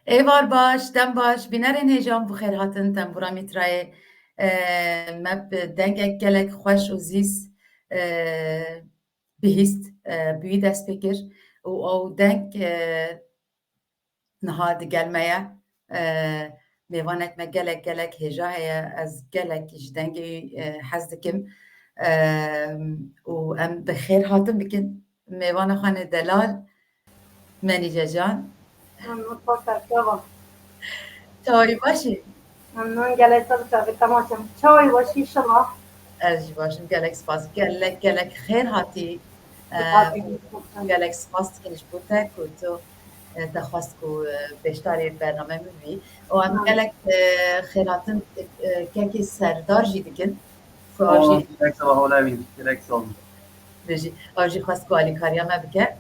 Êvar baş, dem baş, bînerên hêjan bi xêr hatin tembûra mîtrayê me bi dengek gelek xweş û zîs bihîst bûyî dest pê kir û ew deng niha digel me ye. Mêvanek me gelek gelek hêja heye, ez gelek ji dengê hez dikim û em bi xêr hatin bikin mêvana xwe nê Delal, Menîce can. ممنون پاسر Çavî baş î? ممنون گله سال چاوی تماشم چای باشی شما Ez jî baş im, gelek spas. Gelek gelek xêr hatî بخاطر gelek spas dikin ji bo te ku tu te xwast ku beşdarê bername min bî û em gelek xêr hatin kekê serdar jî dikin ku ew jî Gelek sabah olavîn, gelek sal. bijî ew jî xwest ku alîkariya me bike.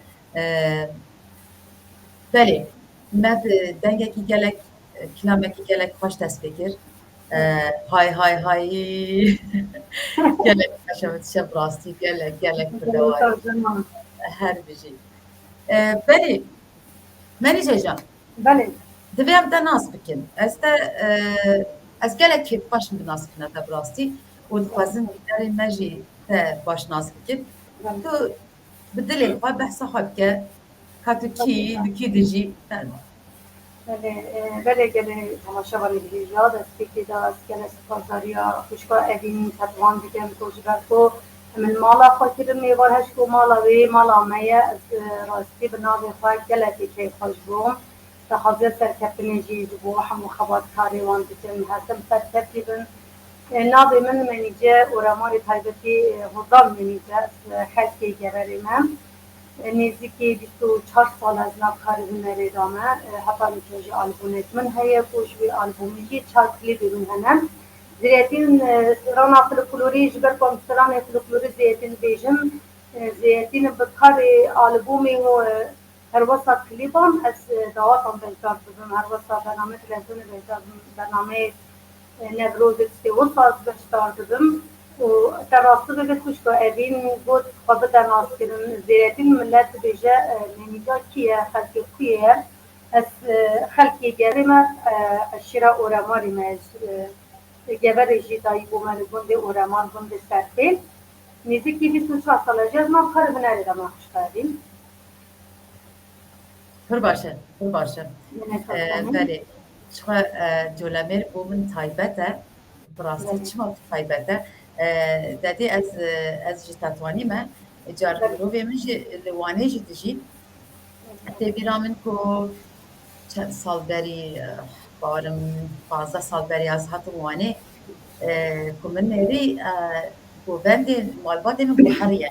Belê me bi dengekî gelek kilamekî gelek xweş dest pê kir. Hay hay hayî gelek xweş em dişe bi rastî gelek gelek bi dewayî her bijî. Belê Menîce can بله divê em te nas bikin. Ez gelek kêfxweş im bi naskirina te bi rastî û dixwazim bînerên me jî te baş nas bikin. Tu bi dilê xwe behsa xwe bike ka tu kî yî di kî dijî بله بله گله تماشا ولی بیجا دست که دست گله سپاساریا خوشگاه اوین تطوان دیگم توجبر کو من مالا خاطر میوار هش کو مالا وی مالا میه از راستی بناوی خواه گله که خوش بوم تخاطر سرکپنی جیز بو همو خبات کاری وان دیگم هستم سرکپی بن ناوی من منیجه و رماری تایبتی هزار منیجه خلقی گبری من نزدیکی 24 سال از نافکاری هنری دامه حتی میتونی آلبومت من هی کوشوی آلبومی 4 کلیپ هنن زیتین رانا فلکلوری جبر کنسران فلکلوری زیتین بیجم زیتین بکار آلبومی و هر وسط کلیپم از دواتم بهتر بودم هر وسط برنامه تلویزیونی بهتر برنامه نوروز استیوساز بهتر بودم و تراسط به خوش با اوین بود خود در ناس کردن زیرتین ملت بیجه نمیجا کیه خلقی کیه از خلقی گریم شیرا اورماری مز گبر جیتایی بومن گنده اورمان گنده سرپیل نزدیکی 24 ساله از ما کار هنری را ما خوش کردیم pir baş e pir baş e belê çixwe colemêr bû min taybet e bi rastî çima taybet e dedê ez ji Tetwanî me car mirovê min jî li Wanê jî dijî tê bîra min ku çend sal berî barim 15 sal berî ez hatim Wanê ku min nêrî govendên malbatê min guheriye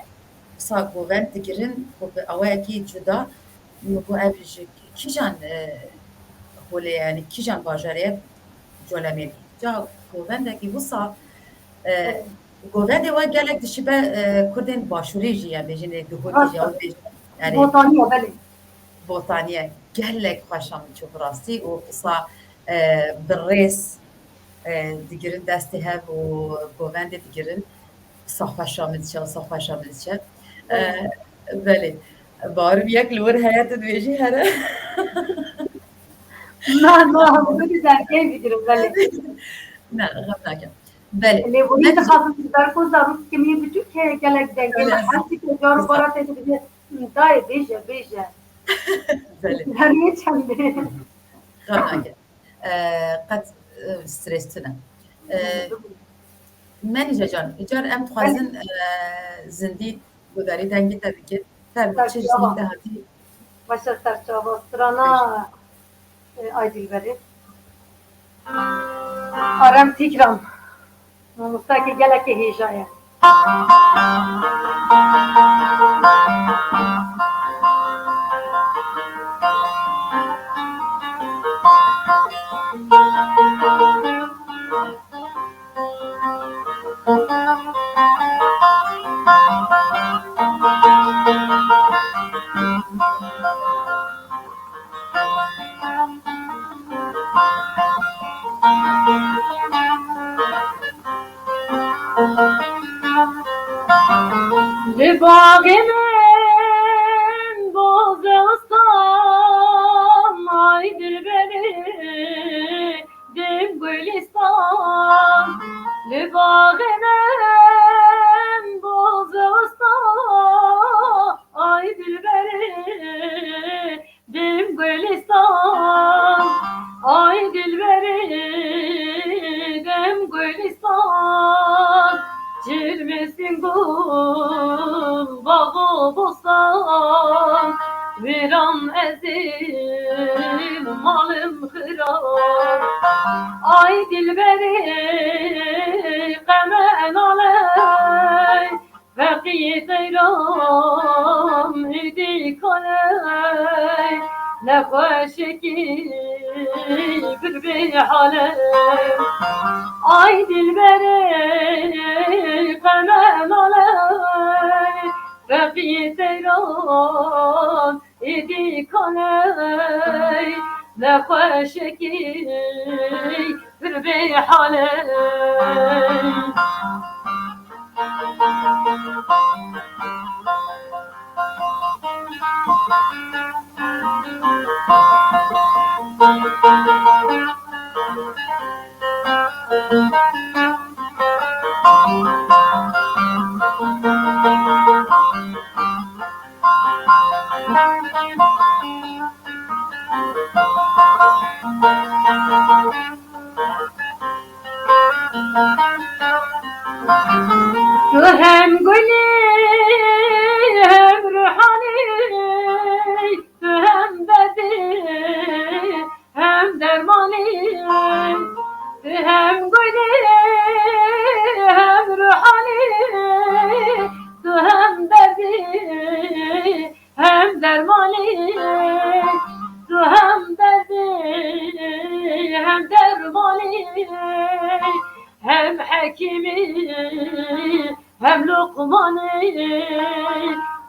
wisa govend digirin ku bi awayekî cuda ku ev ji kîjan holê yani kîjan bajarê ye colemêr ca govendekî wisa govendê we gelek dişibe Kurdên başûrê jî yani bêjin duhotî jî ew bêjin yani بوتانیه بله botaniye gelek xweşa min çû bi rastî û wisa bi rêz digirin destê hev û govendê digirin wisa xweşa min diçe wisa xweşa min diçe belê barim yek li wir heye tu dibêjî here نه نه بودی در کی بگیرم بله ne xem nakim belê لیبونی دخواستم در کو ضرورت که می بچو که گلک دنگل هستی که جارو بارا تیجه بگه دای بیجه بیجه belê در یه چنده xem nakim qet stres tune Menîce can car em dixwazin zindî gudarî dengê te dikin çi jinî te hatî باشه سرچاوا سرانا آی دلبری آرام تیکرام مستاکی گلک هیجایه به باغ من باز استم آی دلبری لباغنم بوزستا ay dilberi dim gülistan ay dilberi dim gülistan çirmesin gül bağı bostan viran ezim malım hıran ay dilberi kamen aley بقيت رام هديك علي نقاشكي بربي حالي عيد البريق كمان علي بقيت رام هديك علي نقاشكي بربي حالي تو هم گلی هم روحانی تو هم دردی هم درمانی تو هم گلی هم روحانی تو هم دردی هم درمانی تو هم دردی هم درمانی هم حکیمی هم لقمانی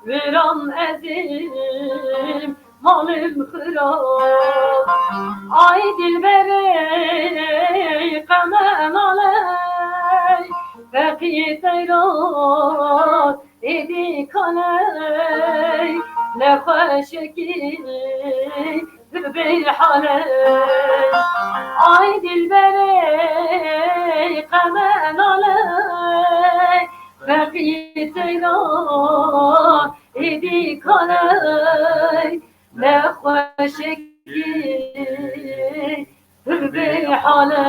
ویران ازیم مالم خراب ay dilberi kamen aley بقيت ایران ایدی کنی نخوشکی بی حالی ay dilberi kamen aley بقيت ایران ایدی کنی نخوشکی بی حالی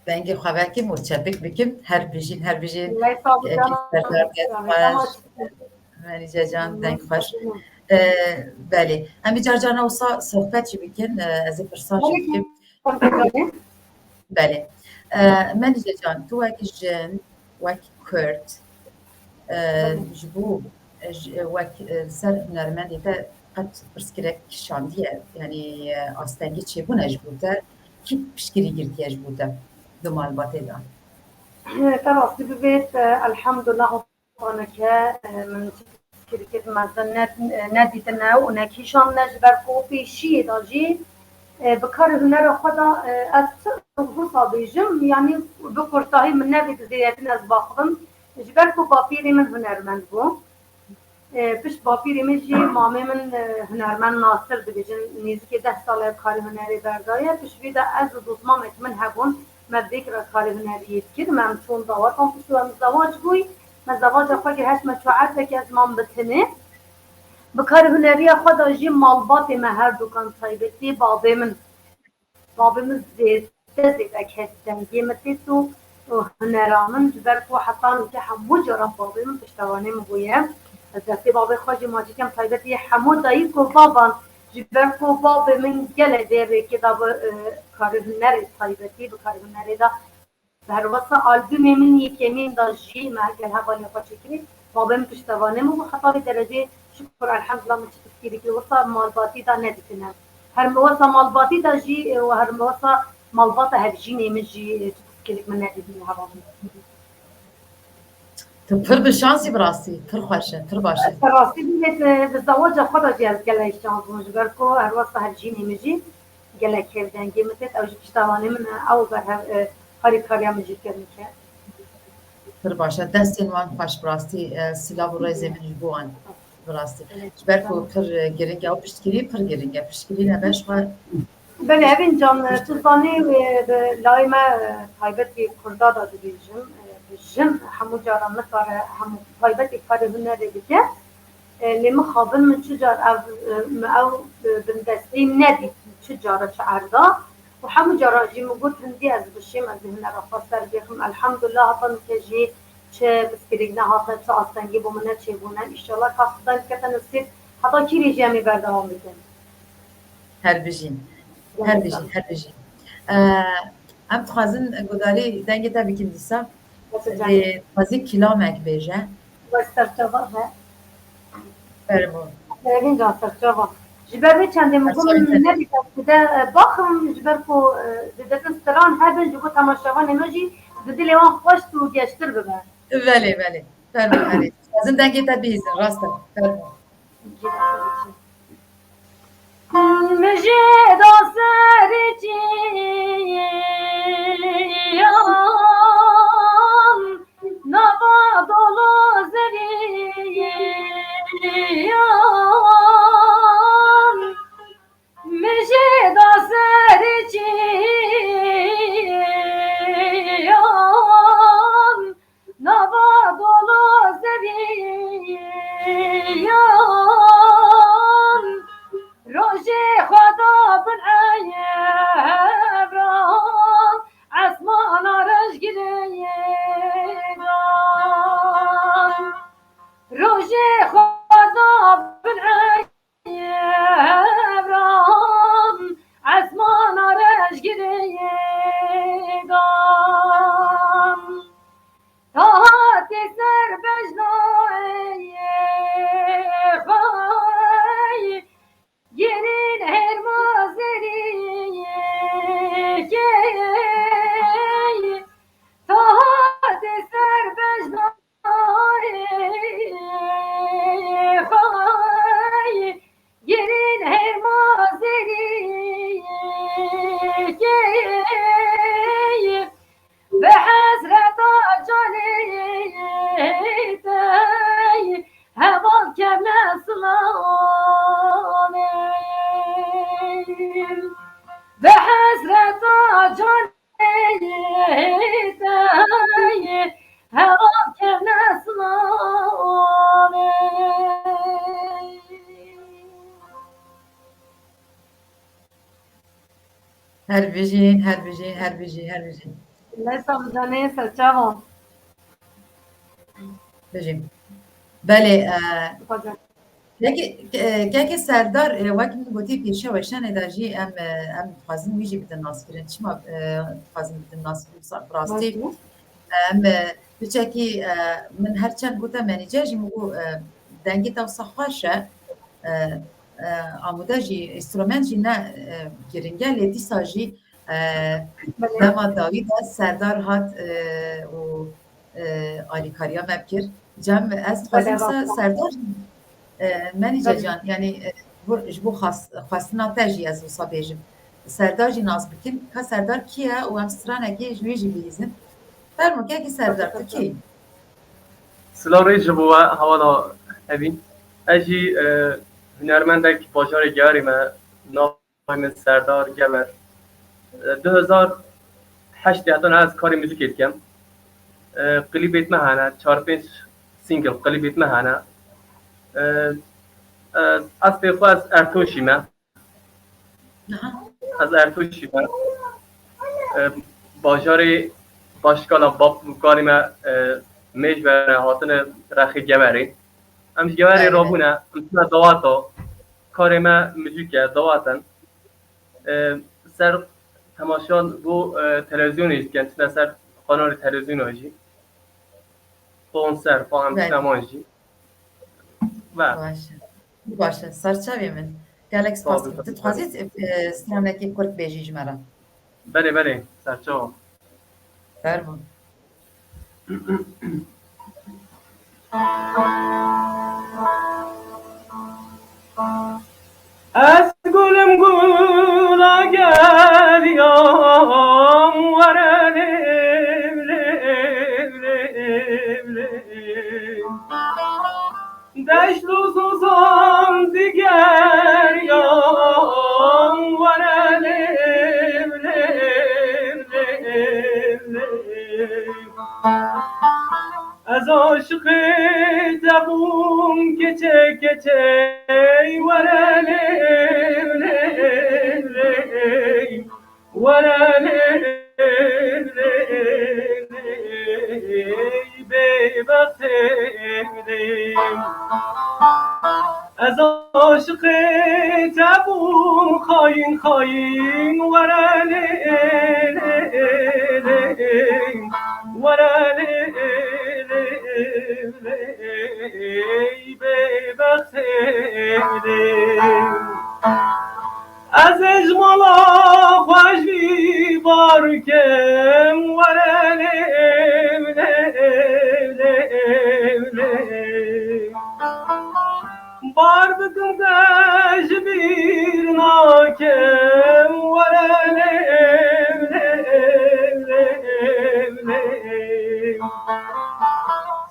Bengi xwevekî mûçepik bikim her bijîn Melîce can deng xweş. Belê em carcarna wisa sohbet jî bikin ez ê pirsa jî bikim. Belê Melîce can tu wekî jin wekî Kurd ji bo wek ser hunermendê te qet pirsgirek kişandiye yanî astengî çêbûne ji bo te kî piştgirî girtiye ji bo te di malbatê de طبعا ببيت الحمد لله أنك من كركت مثلا نديتنا ونكيشان نجبر كوفي شيء داجي بكار هنر خدا أتصرف بيجم يعني بكرتاهي من نبي تزيدنا زباخهم جبر كو بابيري من هنر من بو بش بابيري من جي مامي من هنر من ناصر بيجن نيزكي 10 سال كار هنري بردايه بش بيدا از دوت مامت من هبون ما ذكر کاری هنری کرد من چون داوام پشتم زواج بوی من زواج خواهی هشت مشروعات که از من بتنه بکار هنری خود آجی مالبات مهر دکان صایبتی بابم زیده که دنگی متیسو هنرامن جبر کو حتی که همو جرا بابم پشتوانه مبویم از دستی باب خواهی ماجی کم صایبتی همو دایی کو بابان جبر کو باب من گله دیره که دا کار هنری صایبتی بکار هنری دا در واسه آلبوم من یکمین دا جی مرگل حوالی خواه چکری بابم پشتوانه مو خطابی درجه شکر الحمدلله من چکری که واسه مالباتی دا ندیتنم هر مواسه مالباتی دا جی و هر مواسه مالبات هر جینی من جی چکری من ندیتنم حوالی Tu pir bi şansî bi rastî pir xweş e pir baş e rastî bînet bi zawaca xwe da jî ez gelek şans bûm ji ber ku her wasta her cînê min jî gelek hevdengê min têt ew ji piştevanê min ew berhev harîkariya min jî kir mike pir baş e destên wan xweş bi rastî silav û rêzê min ji bo wan bi rastî ji ber ku pir giring e û piştgirî pir giring e piştgirî nebe ji xwe بله اوین جان تزانی لای ما تایبتی کردا دا دیجم بجم همو جارا نکاره همو تایبتی کاری هنری بده لما خابن من چجار او بندستی ندی چجارا چه عرضا و همو جارا جی مگود هندی از بشیم از هنر خواستر بیخم الحمدلله هاتن که جی چه بسکریگ نه هاتن چه آستنگی بومنه چه بونه انشالله کافتن که نصیب حتی کی ریجیمی بردوام بکن هر بجین هر بجین ام تخوازن گداری دنگی تا بکن دیسا دی تازی کلامک بیجه سرچاوا فرمو این جان سرچاوا جبر چنده مگم نبی کده باخم جبر کو دیده استران هبن جبو تماشاوا نماجی دیده لیوان خوش تو گشتر ببر بله فرمو هری تخوازن دنگی تا بیزن راستا فرمو مجد سرچی نبا دولو زریان مجد سرچی نبا دولو زریان روشی خدا بالعیبران عثمان رش گریگان روشی خدا بالعیبران عثمان رش گریگان تاتی سر بجنای خای gelin her mazeriye taht serbejnay fay gelin her mazeriye ve hasret acanetay heval kemle slaneyim ve hasret acanetay heval kemle slaneyim هر بجین Neyse canı seçamam. بجین بله که سردار وقتی گویی پیشه وشن اداجی ام خازن میجی بدن ناس کرد چما خازن بدن ناس کرد راستی ام بچکی من هرچند گوته منیجر جی مگو دنگی تا صحاشه آموده جی استرومنت جی نه گرینگه لیتی ساجی دما داوید سردار هات و آلیکاریا مبکر جم از خازن سردار منیجر جان یعنی بو خواستنا تجی از وصا بیجم سردار جی ناز بکن که سردار کیه و هم سترانه که جوی جی بیزن فرمو که سردار تو کی؟ سلام جبوا حوالا هبین اجی هنرمندک باجار گاری ما نام سردار گبر 2008 حتی از کاری موزیک کردم قلیبیت مهانه 4-5 سینگل قلیبیت مهانه از پیخو از ارتوشی ما از ارتوشی ما باجاری باشکالا باب کاری ما میج بره هاتن رخی گوری امش گوری رابونه امشنا دواتو کاری ما موزیکه دواتن سر تماشان بو تلویزیون است که انتنا سر قنار تلویزیون هجی کنسر فهم سینمایجی باشه سرچاوی من گالکس پاس تتخوازید سترانکی کرد بیجی جمرا بله سرچاو فرمون از گلم گل گریام ورنه دشت و سوزان دیگر یام ورنه چی ورله ورله به وقت از عاشق تبون خاین خاین ورله ورله به وقت از اجمالا خوش بیبار کم ورله بار بکن دش بیر ناکم ورله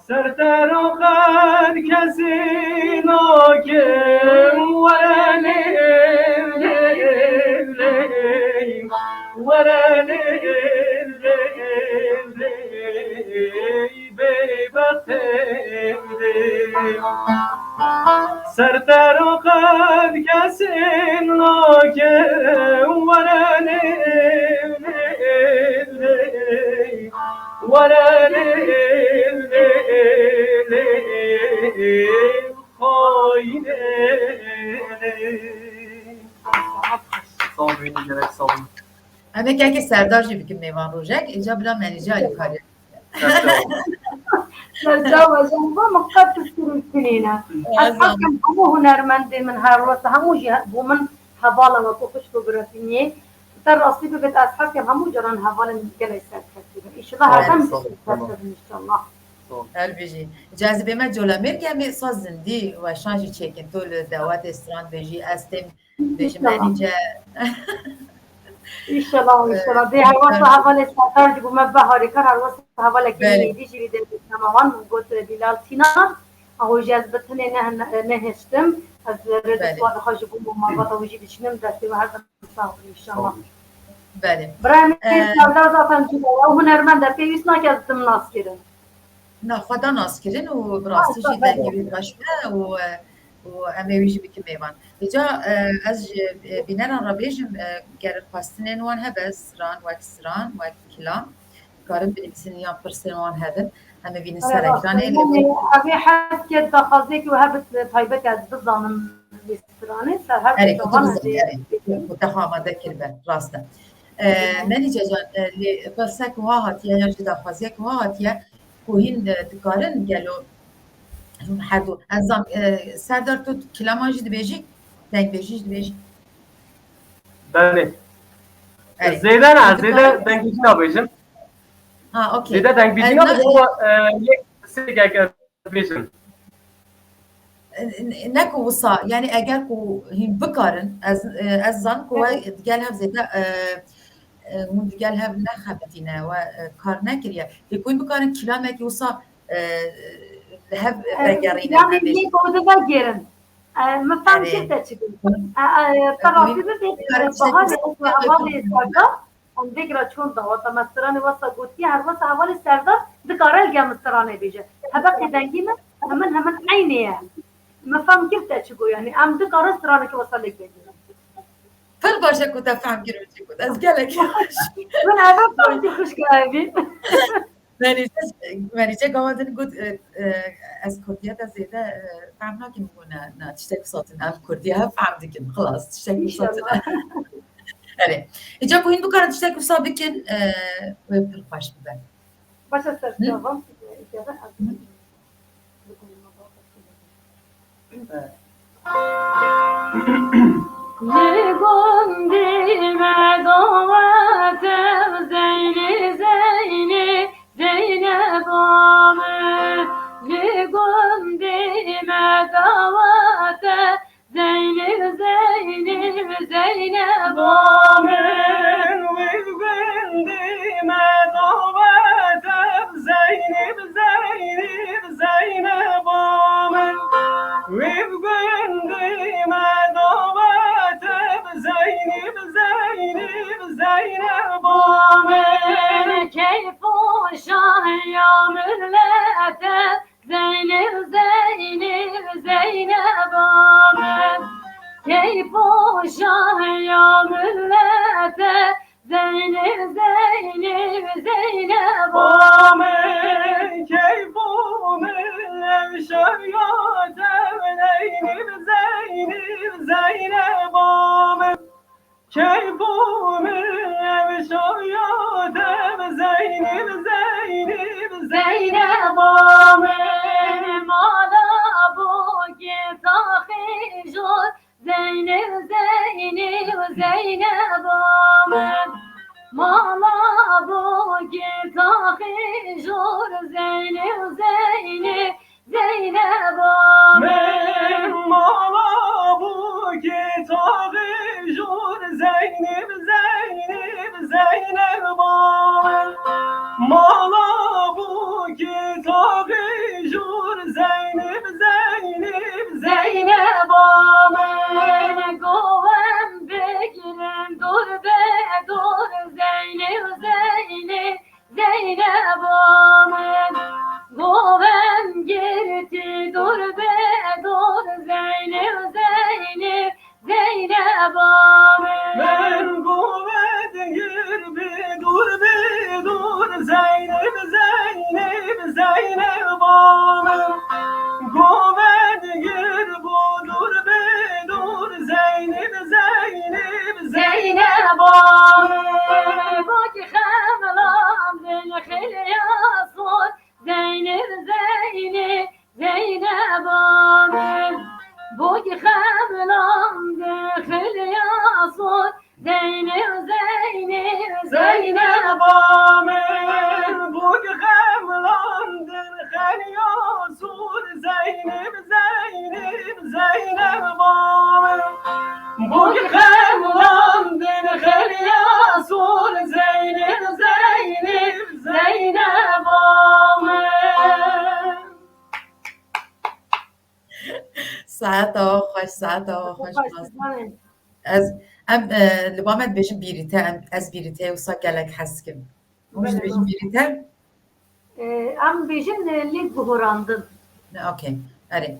سرتر آخر کسی ناکم ورله ورله به وقت سرتر آخر کسی ناکم ورله ورله خاینه صابرین جرک صابرین همه که سردار جی بکن میوان روژک اینجا بلا منیجه علی کاری سردار وزن با مقصد تشکر کنینه از حکم همو هنرمنده من هر وقت همو بو من حوالا و پوکش بگرفینیه در راستی بگید از حکم همو جران حوالا گلی سرد کردیم ایشالا هر هم سرد کردیم انشالله البیجی جاذبه من جولامیر که همی ساز زندی و شانجی چکن طول دوات استران بیجی استیم بیجی منیجه ایشالا دی هر وقت حوالا سرد جو من بهاری کر هر وقت حوالا که میدی جیری در تمامان گوت دیلال تینا او جذبتنی نهشتم از ردوان خوش بوم ما با توجی بچنم دستی و هر صاحب انشالله بله برای سردار زاتن جو و هنرمند پیوست نکردم ناس کردن نه خدا ناس کردن و براستی جی درگیری باشده و امیویجی بکی میوان اینجا از بینران را بیجم گر خواستنین وان هبس ران وکسران وک کلام کارم بنویسین یا پرسین وان هبن همه بین سر اکرانه اوی حد که دخوازه که هبت تایبت از بزانم بسترانه سر هر دوان متخامده کرده راسته منی جان پرسک ها هاتیه یا جدا خوازیه که ها هاتیه کوهین دکارن گلو هر دو انزام سردار تو کلام جدی بیجی دنگ بیجی جدی بیجی بله زیده نه زیده دنگ بیجی نبیجم اوکی زیده دنگ بیجی نبیجم یک سیگ اگر بیجم نکو وصا یعنی اگر کو هین بکارن از زن کو دیگه هم زیده من دیگه هم نخبتینه و کار نکریه بکوین بکارن کلامه که وصا هب بگرینه یعنی یک بوده بگیرن مفهم کرده چی کنم طرافی ببید بحال سردار اون دیگر چون داوتا مسترانه واسه گوتی هر واسه حوال سردار دکاره لگه مسترانه بیجه هبقی دنگی من همن عینیه مفهم کرده چی گو یعنی ام دکاره سرانه که واسه لگ بیجه فل باشه که تفهم کرده چی کود از گلک من عرب کنی خوش گرمی منیچه گامدن گود از کردیت از زیده فهم نکن بگونه نه تشتک ساتن هم کردیه هم فهم دیکن خلاص تشتک ساتن اره اینجا کوهین بکارن تشتک سا بکن و پرخوش ببن باشه سر جوام Legondi medavetem Zeyni Zeynep Amir Legondi medavetem Zeynep Zeynep Amir Legondi medavetem Zeynep Zeynep Amir Legondi medavetem Zeynep Zeynep Amir Keyfu şah ya millete Zeynep Zeynep keyf o şah ya millete Zeynep Zeynep Zeynep Amin keyfumun evşariyate Zeynep Zeynep Zeynep Amin keyfumun evşariyate Zeynep Zeynep Zeynep Amin Mala bu gitahi jor Zeynep Zeynep Zeynep Amin Mala bu gitahi jor Zeynep Zeynep Zeynep Amin Min mala bu kitabı jur Zeynep Zeynep Zeynep Amin Mala bu kitabı jur Zeynep Zeynep Zeynep Amin Govem begiren dur be dur Zeynep Zeynep Zeynep Amin Govem girti dur be dur Zeynep Zeynep Zeynep Amin Ben kuvvet gir bir dur Zeynep Zeynep Zeynep Amin Kuvvet gir bir dur Zeynep Zeynep Zeynep Amin Bak xemlam dil xilya sor Zeynep Zeynep Zeynep Amin Bak xemlam dil xilya sor Zeynep Zeynep Zeynep Amin bu gemlandır Xeliya sur Zeynep Zeynep Zeynep Amin bu gemlandır Xeliya sur Zeynep Zeynep Zeynep Amin ساعتا خوش ساعتا خوش از ام لبامت بيجن بيريتا ام از بيريتا وصا قالك حسكم مش بيجن بيريتا ام بیشین لیگ بهرandın. اوكي اري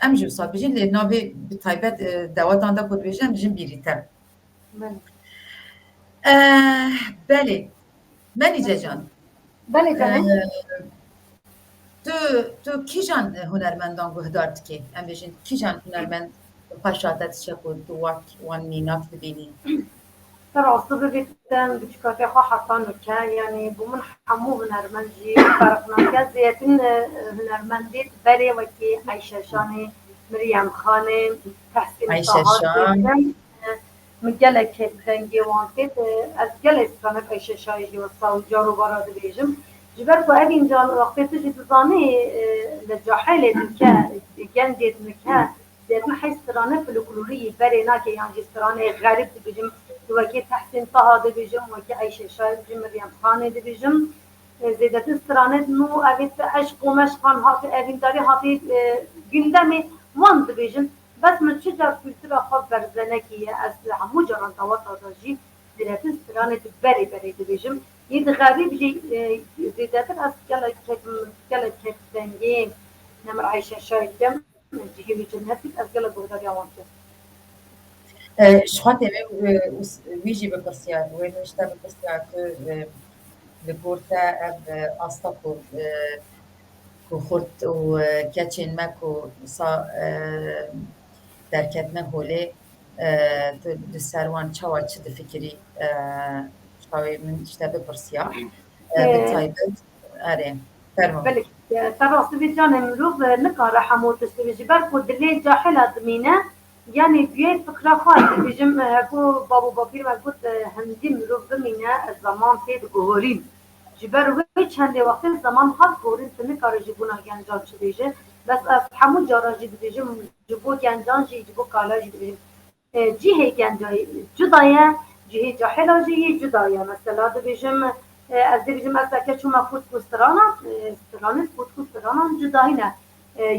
ام جو صار بيجن لي نوبي بتايبت دواتان دا كود بيجن بيجن بيريتا بله بله منیجه جان بله canım. تو کیجان هنرمندان گهدارد که ام بيجن کیجان هنرمند پاشاتت شکود تو وان مینات ببینی راستی ببینم بچکاتی ها حتی نکه یعنی بومن همو هنرمندی فرق نکرد زیتون هنرمندی بله و که عایشه شانی مریم خانه تحسین عایشه شان مگله که دنگی وانتید از گله استرانه عایشه شایی و ساو جارو بارد بیجم جبر تو این جان وقتی تو جدانی لجاحل که جندید نکه زیتون حس استرانه فلکلوری بله نکه یعنی استرانه غریب بیجم وکی تحسین طه دبیجم وکی عایشه شای دبیجم مریم خانه دبیجم زیادت استرانت نو اوید عشق و مشقان هاتی اوینداری هاتی gündemi وان دبیجم بس من چجا کلتر خود برزنکیه از همو جران توات جی زیادت استرانت بری بری دبیجم ید غریب جی زیادت از گل کتنگی نمر عایشه شای دم جیهی جنتی از گل بوداری آوان کن شخصا ویژی بپرسیار و نوشته بپرسیار که لگورتا اب آستا که خورد و کچین ما که سا درکت نهوله تو سروان چوا چه دفکری شاوی من نوشته بپرسیار بتایبت آره فرما بله تراسی به جان امروز نکاره همو تشتویجی بر خود دلی جاحل دمینه yani büyük fıkra fayda bizim bu babu babir ve bu hendim rubmine zaman fed gohorin jiber ve çende vakit zaman hat gohorin seni karıcı buna gencan çideje bas hamu jarajı bizim bu gencan ji bu kalajı bizim cihe gencayı cudaya cihe cahilajı cudaya mesela da bizim az bizim asla çuma futkustrana futkustrana cudayına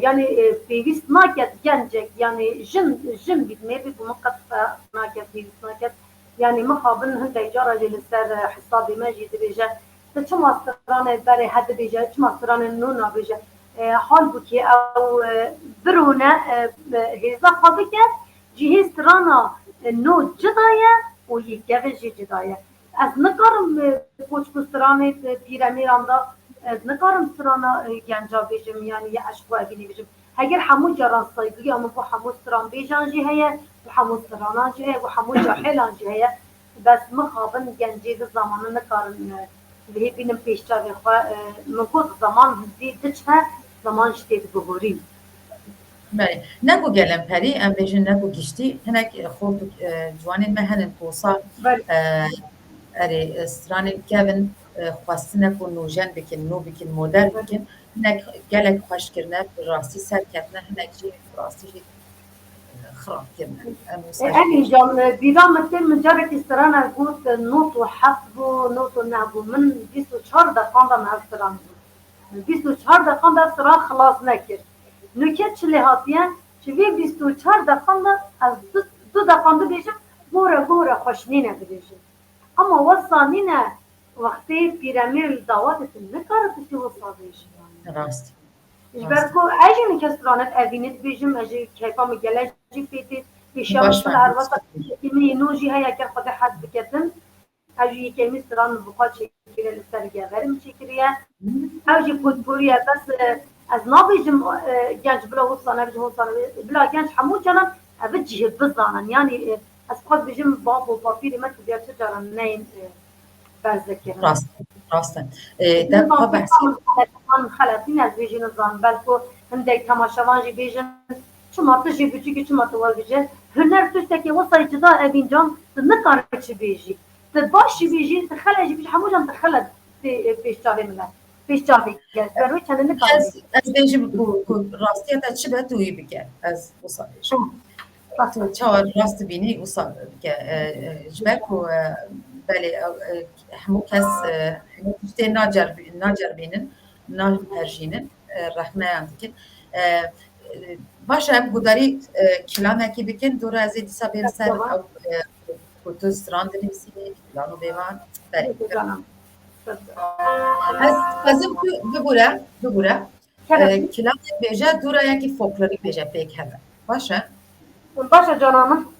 yani peyvist naket gencek yani jin bitmeye bir bunu katta naket peyvist naket yani muhabın hınday jarajı ser hesabı mecidi beje te çuma strane bari hadi beje çuma strane nuna beje halbuki ev birune heza fazike cihiz strana no cidaya o yekeve cidaya az nakarim koçku strana piramidanda az nakarim strana genca bejim yani ya aşk ve evini bejim heger hamu caran saygı ama bu hamu stran bejanji heye bu hamu strananji heye bu hamu cahilanji heye bas mıxabın genci de zamanı nakarim ve benim peşçavê xwe min got zaman hizî diçe zaman ji tê dibihorîm. Bele. Neko gelem perî em bêjin neko giştî hinek xwe ciwanên me henin posa erê stranên kevin xwestin ku nûjen bikin nû bikin modern bikin hinek gelek xweşkirine bi rastî serketine hinek jî rastî jî xirabkirine Evî can bîra min tê min carekî strana got not û heft bû not û neh bû min 24 deqan da me ev stran bû 24 deqan da stran xilas nekir nûket çilê hatiye ji vê 24 deqan da ez du deqan dibêjim gore gore xweşnîne dibêjim ama wesa nîne wextê pîremîr li dawet dikin nikare tu tê wesa bêjim rast. ji ber ku ez jî nike stranet evînê dibêjim ez jî keyfa me gelek jî pêtê pêşiya min her wesa kîmî nû jî heye ger xwedê hez biketim ez jî yekemî stran bi xwe çêkiriye li ser geverim çêkiriye ew jî potpûriye bes ez nabêjim genç bila wisa nebêjim wisa bila genç hemû canan ev cihê bizanin yani ez xwaz bêjim bab û papîrê me tu çi caran neyên berz dikirin Rast. Rast. De pa behsî xeletîn ez bêjî nizan belku hindek temaşevan jî bêjin çima tu jî biçûkî çima tu werbêje huner tiştekî wisa cida evîn can tu nikare çi bêjî tu baş jî bêjî tu xele jî bêjî hemû can tu xele pêşçavê min e pêşçavê gel ber wê çendê nikare ez bêjim ku rastiya te çi be tu wî bike ez wisa bêjim çawa rast bînî wisa bike ji ber ku belê hemû kes hemû tiştê naceribînin naherjînin rexneyan dikin baş e gudarî kilamekî bikin dûra ez ê dîsa bêm ser ku tu stran dinivîsînî plan û bêvan berê ez xwezim ku bibûre kilamek bêje dûra yekî folklorîk bêje pêk hebe baş e başa cana min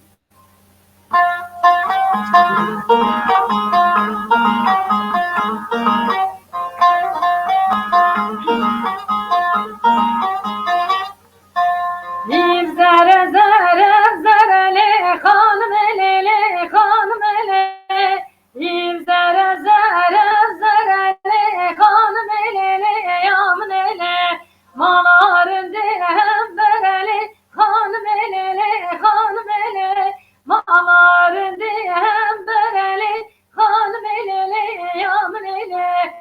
Bir zere zere zereli hanım elele hanım ele bir zere zere zereli hanım elele yamın ele malarım dirhem bereli hanım elele hanım ele malarım dirhem bereli hanım elele yamın ele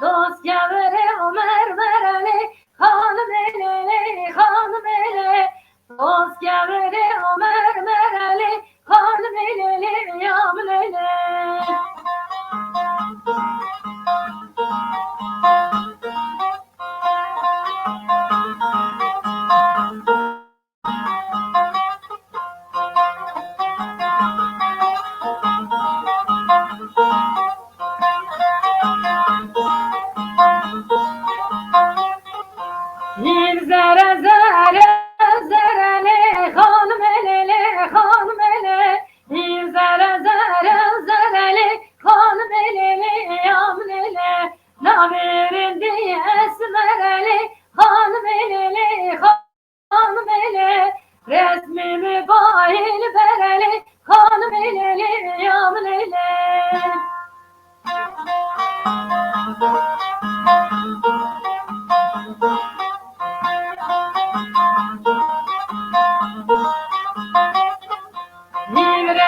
dost gevere Ömer bereli hanım elele hanım ele dost gevere Ömer bereli hanım elele yamın ele Bir zere zere zereli hanım elele hanım ele bir zere zere zereli hanım elele yamın ele namerin diye esmereli hanım elele hanım ele resmimi bahil bereli hanım elele yamın ele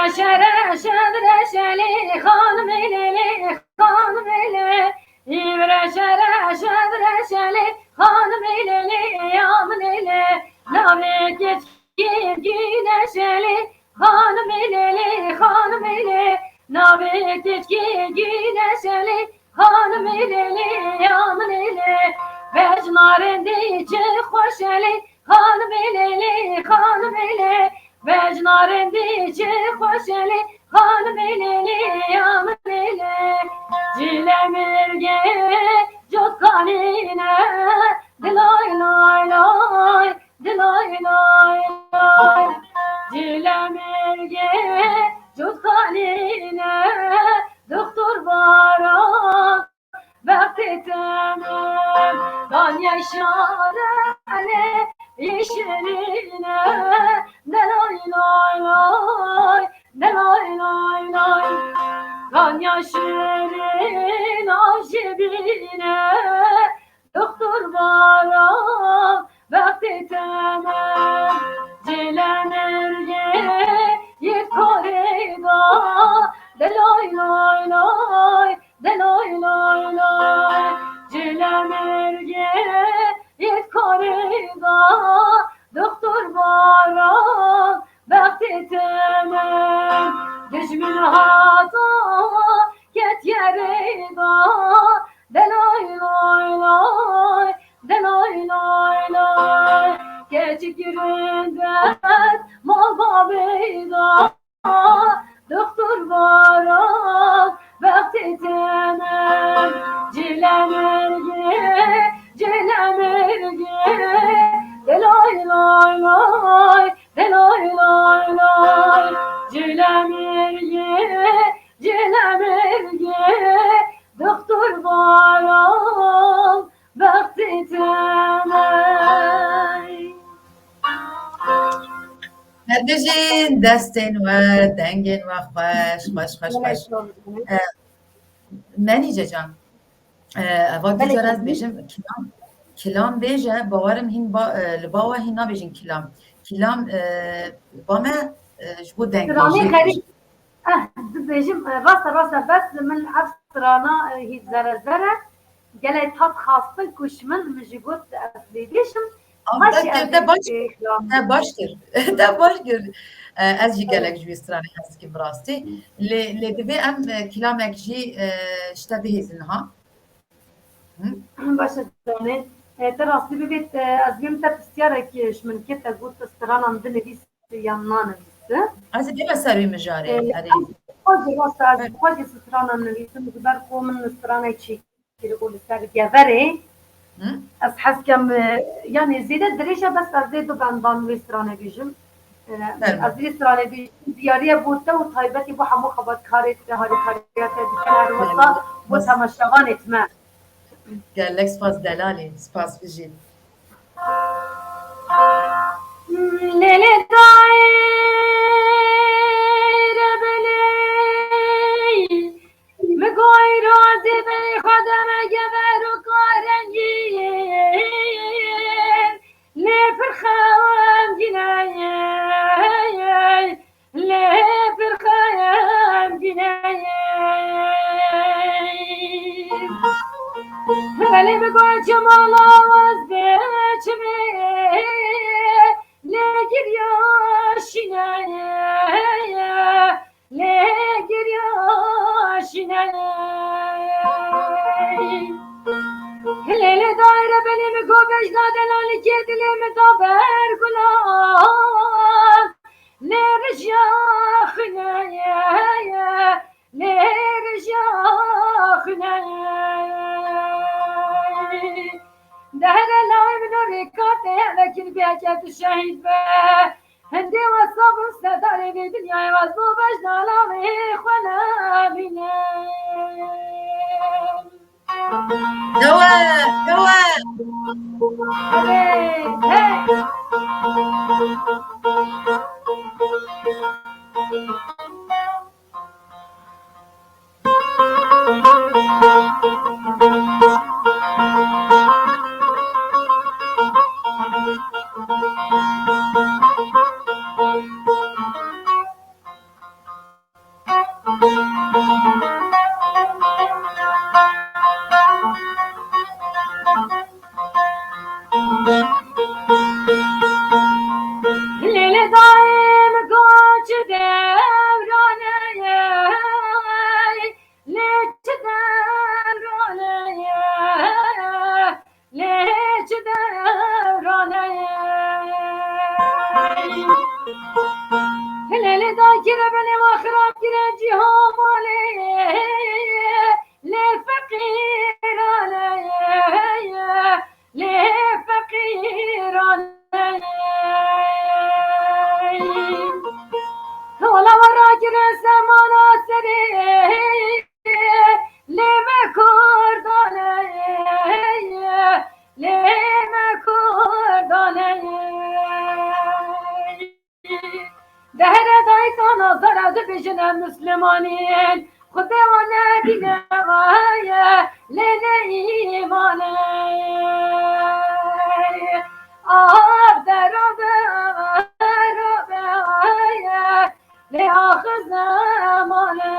Reşe reşe reşeli hanım eleli hanım ele reşe reşe reşeli hanım eleli yamın ele Navret geçkin güneşeli hanım eleli hanım ele Navret geçkin güneşeli hanım eleli yamın ele Vecnaren diçi hoşeli hanım eleli hanım ele Vecnaren diçi hoşeli hanım eleli yamın ele Cilemirge cotkanine dilay lay lay dilay lay lay Cilemirge Cud haline Doktor bara Vakti temem Kan yaşarane Yeşiline Delay lay lay Delay lay lay Kan yaşarın aşibine Doktor bara Vakti temem Cilemirge Yit korida Delay lay lay Delay lay lay Cilemirge Yit korida Doktor bara Vakti temem Düşmün hata Get yerida Delay lay lay Delay lay lay Geçik yüründen Malbabeyda Doktor bara Vakti temem Cilemirge Cilemirge Delay lay lay Delay lay lay Cilemirge Cilemirge Doktor bara Vakti temem هردجین دستین و دنگین و خوش منیجه جان اول بیجار از بیجم کلام بیجه باورم هین لباوه هین نبیجین کلام با ما جبو دنگی بيجم راسا بس من عبسرانا هي زرزرة قالت هات خاصة كشمن مجيبوت أسليديشم ده باشتر از جی گلک جوی استرانی هست که براستی لیدوی ام کلامک جی شتا بهیزن ها باشه دانه تراستی ببید از بیم تا بسیاره کش من که تا گوت استرانا مدنه بیست یاننا نویسته از بیمه سروی مجاره خواهی راستا از خواهی استرانا نویسته مجبر کو من استرانا چی که قول سر گوره از حسكم يعني زيادة دريشة بس أزيدو بان ويسترانة بيجم از ويسترانة بيجم ديارية بوتا وطايبتي بو حمو خبات كاريت هاري كاريات ديكار وصا بو تماشاغان اتما قال لك سباس دلالي سباس بيجي ليلة دايرة بلي مقوي رازي بي خدم جبر وقارنجين لفر خوام جنايين لفر خوام جنايين ولی بگوی جمال آواز بچمه لگر یاشینه لگر یاشینه لیل دایره بلی مگو بجنا دلالی که دلیم دا برگلان لرش یاخنه لرش یاخنه دهر لاي من الركات لكن بيجت الشهيد به هندي وصاب السداري بدنيا وصبو بجنا لامي خلا بينا دوا لیل دایم گوچ دورانه لیچ دورانه لیچ دورانه لیل دای گیره بلی و خراب گیره جیهامانه لی فقیرانه لی فقیرانه semana seri lime kurdane lime kurdane dehre daytana zara dibijine Müslümanin Khudevane dinavaye lene imane Abde Rabbe Rabbe le ahir zamane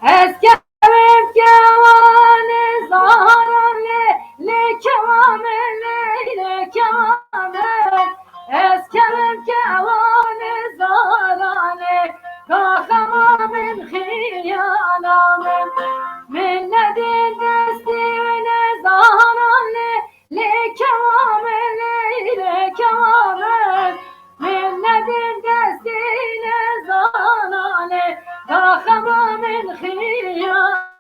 Eskevim kevane zaharan le kevame le kevame Eskevim kevane zaharan Kahama min khiyalame min nedin destine zaharan le kevame le kevame min nedin destine zaharan Kahama min khiyalame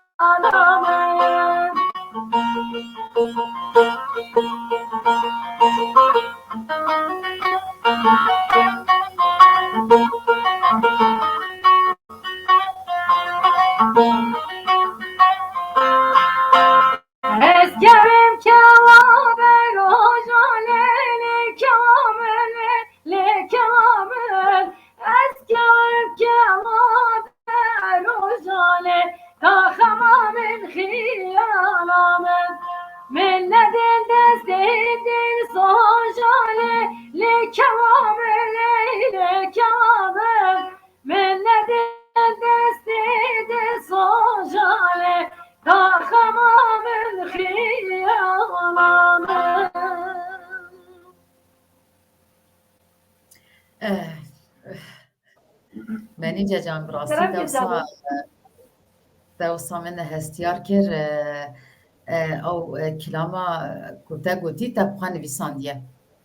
Eskerim kevame rojane le kevame le kevame Eskerim kevame rojane kahama min khiyalame min nedin destidin sojane le kevame le kevame min nedin destidin sojane kahama min khiyalame Menîce can bi rastî dewsa min hestiyar kir ew kilama ku te gotî te bi xwe nivîsandiye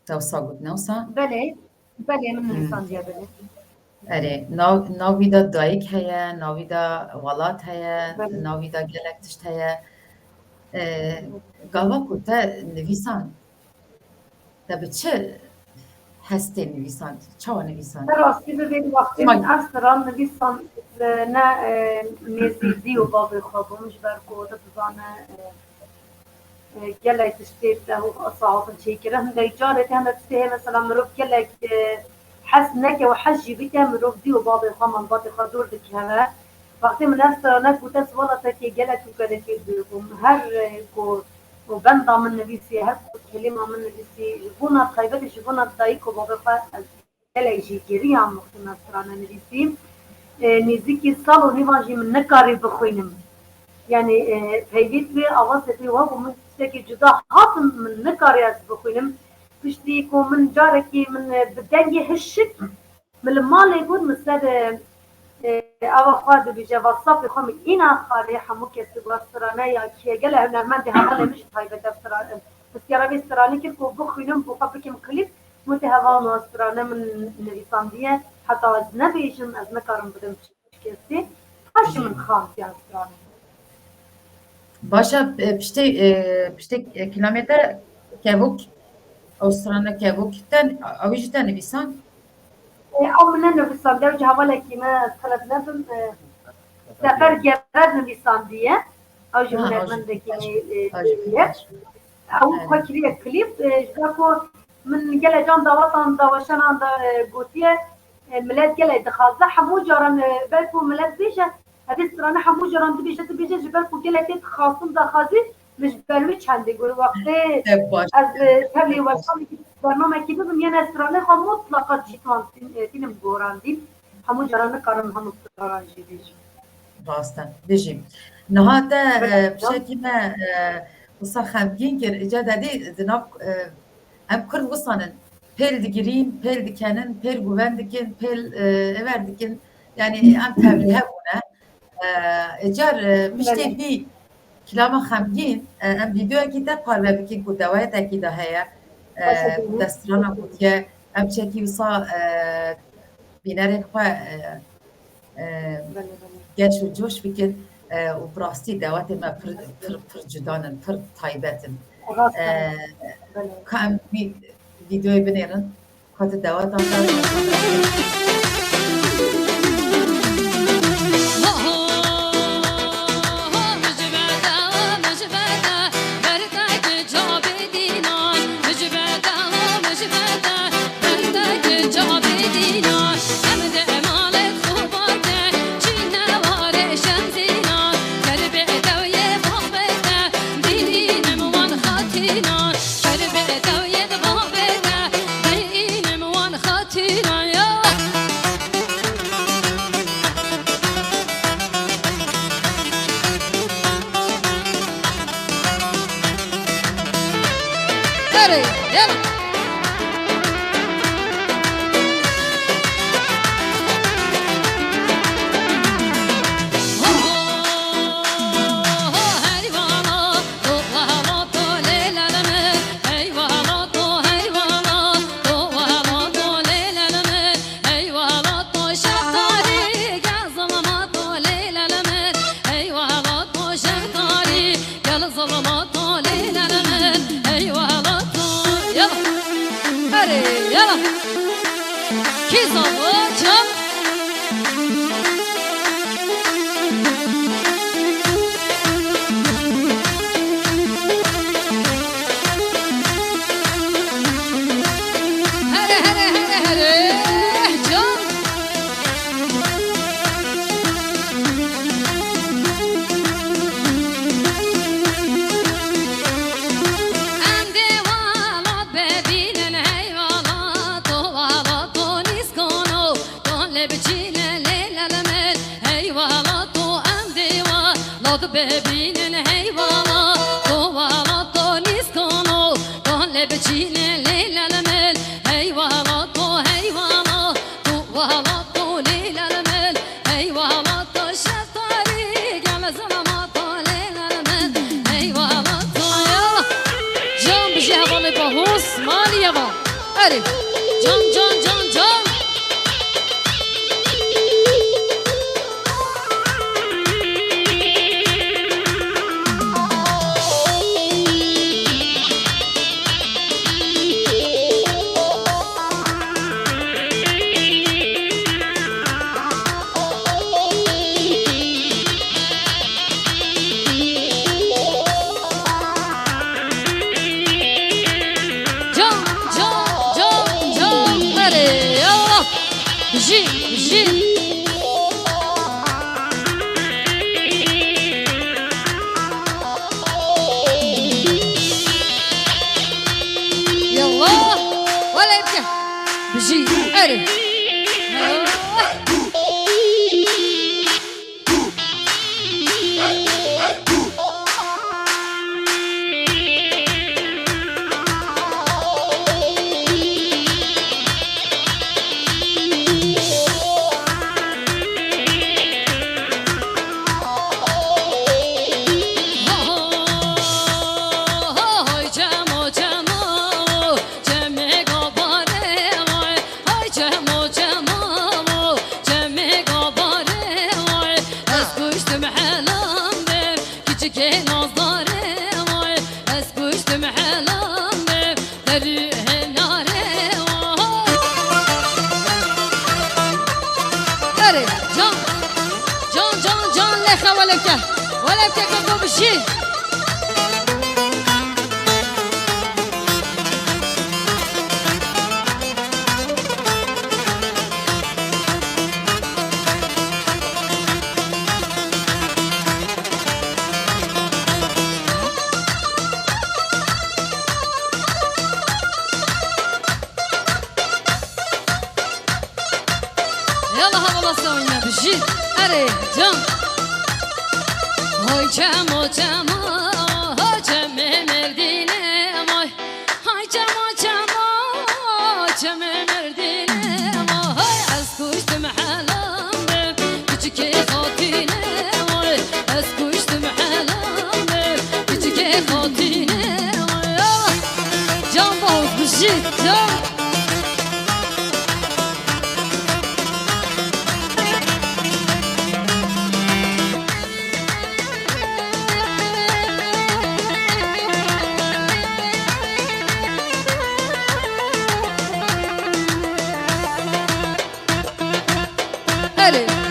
dewsa got newsa Bele bele min nivisandiye bele erê navî da dayîk heye navî da welat heye navî da gelek tişt heye gava ku te nivîsan te bi çi hestê nivîsand çawa nivîsand Rastî bibêj wextê min ez ran nivîsan ne nêzîdî û bavê xwe bûm ji ber ku te bizane gelek tiştê te û sahafin çêkire hindek carê te hindek tiştê heye mesela mirov gelek hes neke û hez jî bike mirov dî û bavê xwe malbatê xwe dûr dikeve wextê min ez rane ku te sivala te tê gelek û gerekê bûm her ku benda min nivîsî her ku kelîma min nivîsî ji bona taybetê ji bona dayîk û bavê xwe ez gelek jî geriyan wextê ez rane nivîsîm nêzîkî sal û nîvan jî min nekarî bixwînim yani peywît vê awazekê we bû min tiştekî cuda hatin min nekarî ez bixwînim piştî ku min carekî min bi dengê hişik min li malê got min ser ava xwe dibêje whatsappê xwe min îna xarê hemû kesî bi strane ya kê gelek hunermendê hevalê min ji taybet ev strane piskera vê stranê kir ku bixwînim û xwe bikim klîp mutê hevan û strane min nivîsandiye heta ez nebêjim ez nekarim bidim kesî heşî min xantiyan strane Başa piştê kilometre kevok ew strana kevokî ew jî te nivîsan ew min nenivîsandiye ew ji hevalekî me ez telef nebim sefer gerer nivîsandiye ew ji hunermendekî ye ew xwe kiriye klîp ji ber ku min gelek can dawatan daweşanan da gotiye millet gelek dixwaze hemû caran ber ku millet bêje hevî strane hemû caran dibêje ji ber ku gelek tê dixwazim daxwazî min ji ber wî çendê got wextê ez tevlî wextamekî bernamekî bibim yên strane xwe mutlaka cîtan tînim gorandîn hemû caran nikarim hemû stranan jî bêjim rast e bijî niha te pişekî me wisa xemgîn kir îca dedî di nav em Kurd wisanin pêl digirîn pêl dikenin pêl guven dikin pêl ever dikin yani em tevlî hebûne îcar piştê vî kilama xemgîn em vîdeoyekî te parve bikin ku dewayetekî de heye destrana gotiye em çekî wisa bînerên xwe geş û coş bikin û bi rastî dewetê me pir cudanin pir taybetin ka em vîdeoyê binêrin خاطر دوات آن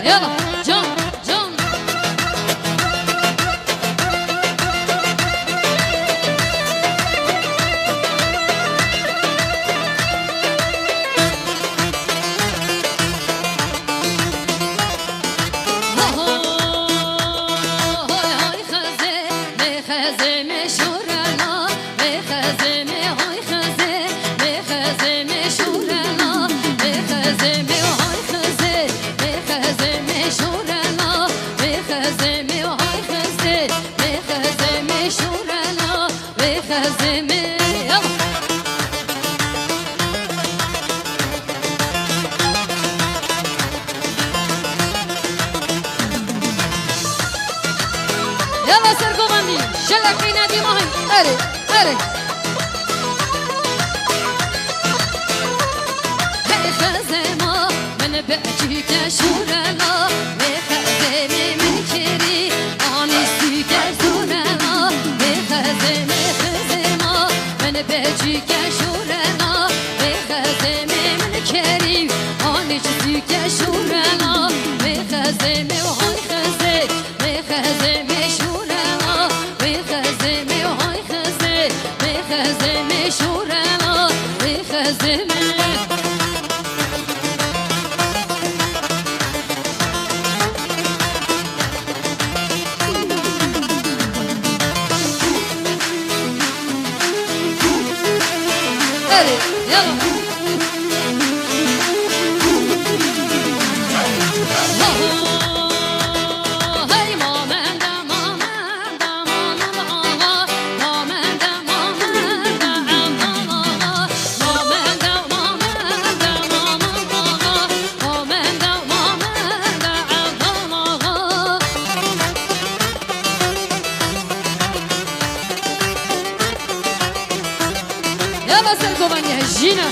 يلا جان جان يلا سرقوا مني شلك في نادي مهم اري اري هي خزيمة من بأجيك شورنا هي خزيمة من كري أنا سيك شورنا هي خزيمة خزيمة من بأجيك شورنا هي خزيمة من كري أنا سيك شورنا هي خزيمة وهاي خزيمة هي خزيمة شورنا وخزمه يلا يلا سرقوا مني هالجينا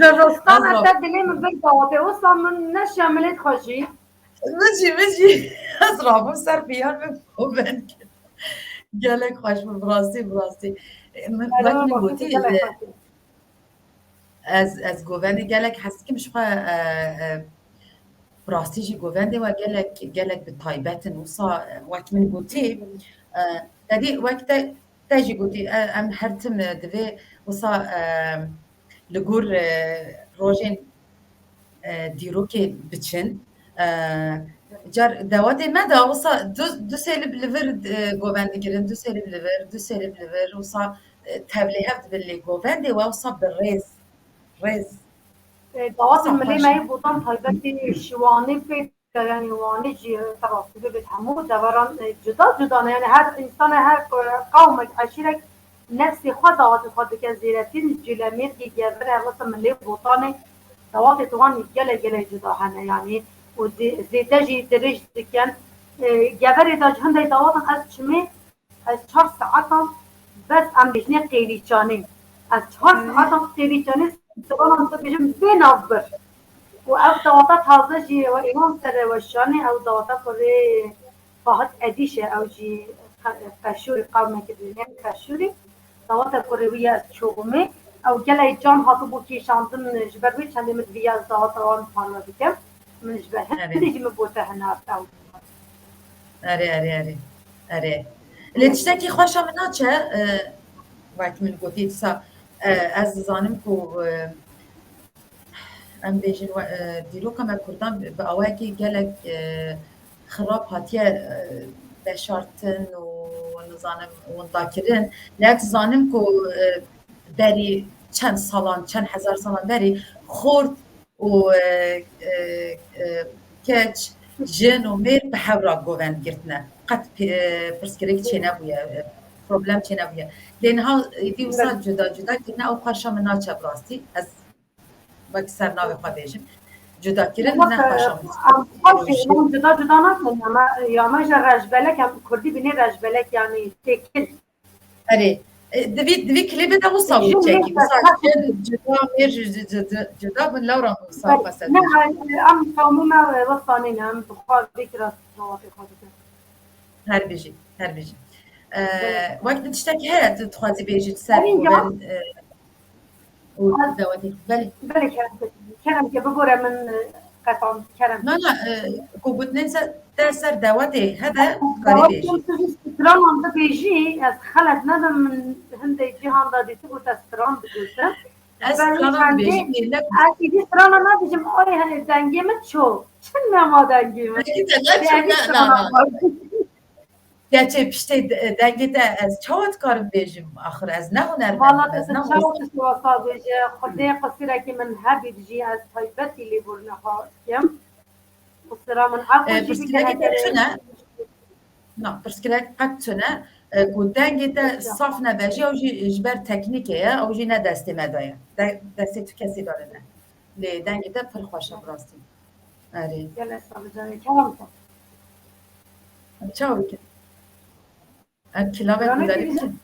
رستم أنت دليل من بيت دواطي وصل من نشأ مليت خجي ماشي از رابو سر بیان به خوبن گلک خوش براستی وقتی گوتی از گووند گلک هست که مش براستی جی گووند و گلک به تایبت نوسا وقت من گوتی دادی وقت تاجي قلتي ام حرتم دوي وصا لغور روجين ديروكي بتشن جار دواتي ماذا وصا دو سيلب ليفر غوفاند كيرن دو سيلب ليفر وصا تابلي هفت باللي غوفاند وصا بالريز ريز دوات الملي ما يبوطن طيبتي شواني في يعني واني جي تراصيب بتحمو دوران جدا يعني هر انسان هر قوم عشيرك نفسي خدا خد كزيرتين جلامير جيجر وصل ملي بوطاني دوات توان جل جدا هنا يعني وزيتاجي درج كان جبر داج هندي دوات از شمي از 4 ساعات بس ام بجني قيريچاني از 4 ساعات قيريچاني طبعا انت بيجم بين افبر و دواتات هذا جي وإمام سر وشاني أو دواتات كوري فهد أديشة أو جي كشوري قومي كدنيا كشوري دواتات كوري ويا شومي أو جلاي جان هاتو بوكي شانتن جبروي شاني مدويا دواتان فانا بكم من جبر هندي جي مبوته هنا أو أري اللي تشتكي خوشة منها چه وقت من قوتي تسا از زانم كو ام بیشتر دیروز کم کردم به آوایی گلک خراب هاتیه بشارتن و نزانم و داکرین لکه زانم که بری چند سالان چند هزار سالان بری خورد و کج جن و میر به حورا گوون گرتنه قط پرسکریک چه نبوده پروبلم چه نبوده لینها دیوسا جدا کنه او قرشا من ناچه براستی از وقتی سر ناوی خواه بیشم جدا کردن نه خوشم جدا نکنم یا ما جا رجبلک هم کردی بینی رجبلک یعنی تکل اره دوی کلیپ ده و صاحب چکی مثلا جدا میر جدا بن لورا صاحب مثلا نه ام تمام وصلني نعم بخار ذكرى صوتي خاطر هر بیجی وقت تشتكي هي تخوازي بيجي تسر ودواتي بله بله كلام که ببره من قطعا كلام لا كوبوت ننسى تسر دواتي هذا قريب بيجي استران عم بيجي از خلت ندم من هند جهان دادي تقول استران بقولته استران بيجي اكيد استران ما بيجي اي هل دنگي من شو چن ما دنگي من Gerçi işte dengede az çavat karım bejim ahir az ne huner والله بس تشاوت سوا بيجي خدي قصيرة كي من هابي تجي از طيبتي اللي بورنا كم قصيرة من عقل Perskilek qed tune ku dengê te saf nebeji ew jî ji ber teknîkê ye ew jî ne destê me daye destê tu kesî darine lê dengê te pir xweş e bi rastî erê çawa bikin em kilavek guderî bikin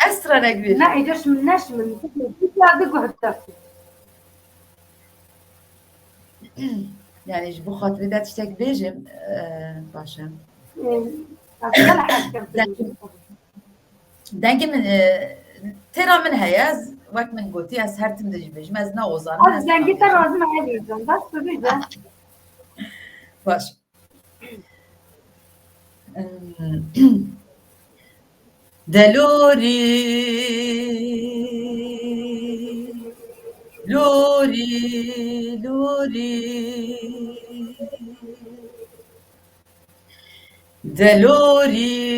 ez stranek bir لا اجاش من ناش من هذا قهدت yani ji bu xatirê de tiştek bêjim baş e dengê min têra min heye wek min gotî ez her tim de jî bêjim ez naozanim az dengê te razı me edeceğim bas bebêje baş Delori Lori Lori Delori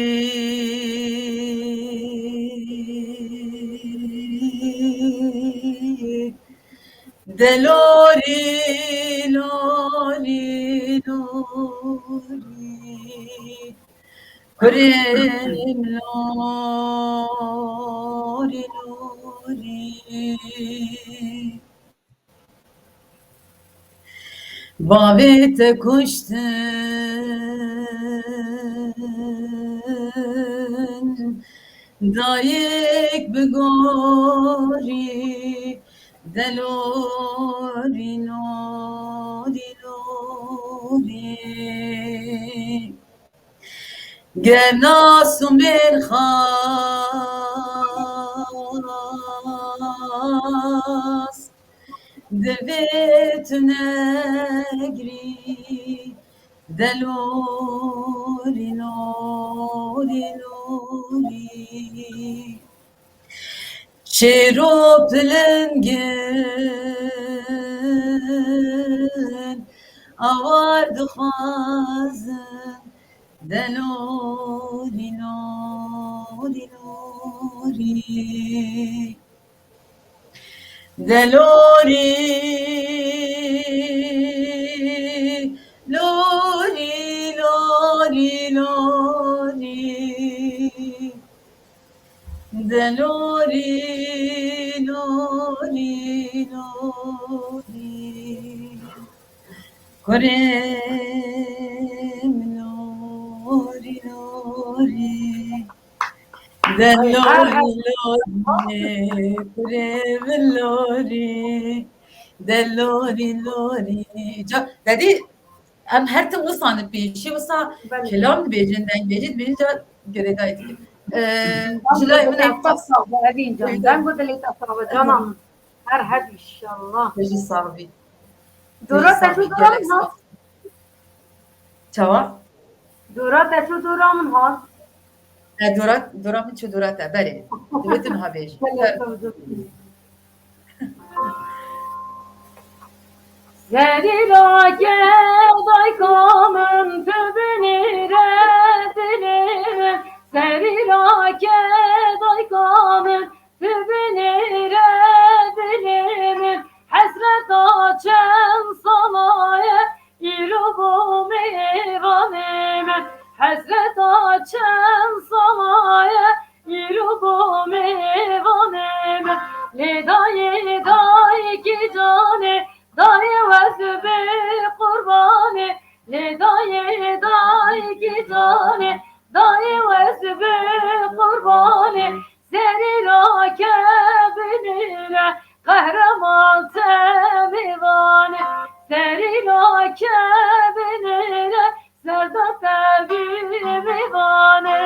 Delori Lori Lori Kurim Lori Lori Babete kuştun Dayık bigori Delori Lori Lori Genasum bir khas Devet negri Delori lori lori Şerop lengin Avard khazın Delori lori lori Delori lori lori lori Delori lori lori Kurim lori lori Delori lori Kurim lori Delori lori Dedi em her tim wisanê pêşî wisa kelam dibêjin deng bêjî dibêjin ca gerêdayê dike jilay min ben bu delit asabı canım her hadi inşallah jî savî dura teşu duramın has çawa dura teşu duramın has dora min çi dora te berê dibitim hebêjî Zerira gel kamın tübünü reddilim Zerira gel kamın tübünü reddilim Hasret açan salaya İrubum İvanim Hasret açan salaya İrubum İvanim Ledaye daye ki cane Daye vezbe kurbani Le daye daye ki cane Daye vezbe kurbani vane seni rakibine kahraman temivane seni rakibine serdar temivane.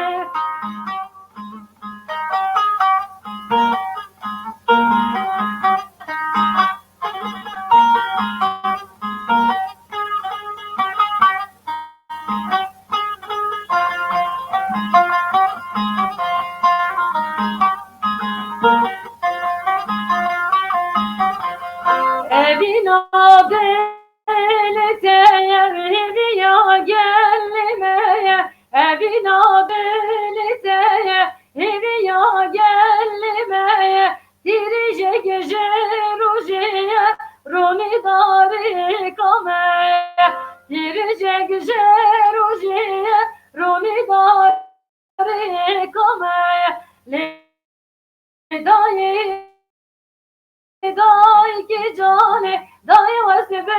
Evin adalete hediye gelmeye evin adalete hediye gelmeye dirije gece rujeye roni dari kameye dirije gece rujeye roni dari kameye le daye دای که جانه دای واسه به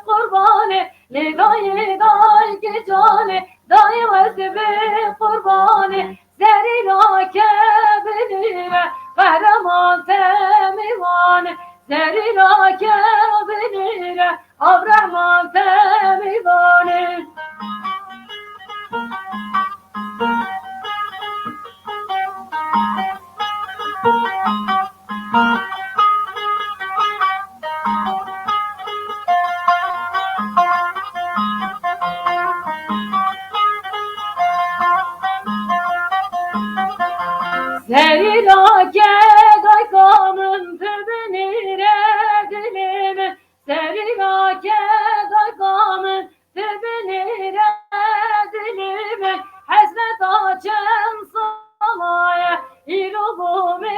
قربانه نگاه دای که جانه دای واسه به قربانه سری را که بنیره قهرمان تمیوانه سری را که بنیره آبرهمان تمیوانه Seni rake daykamın tübünire dilimin Seni rake daykamın tübünire dilimin Hesret açın samaya İrubumi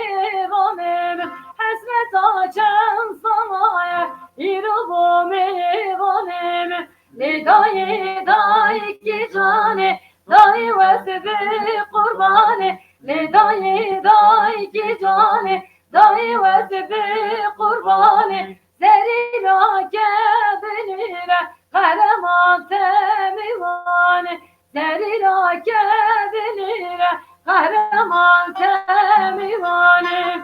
vanim Hesret açın samaya İrubumi vanim Lidayı dayı ki cane Dayı vesbi kurbanı Lidayı dayı ki cane Dayı vesbi kurbanı Seri rakibinire kahraman temivane Seri rakibinire kahraman temivane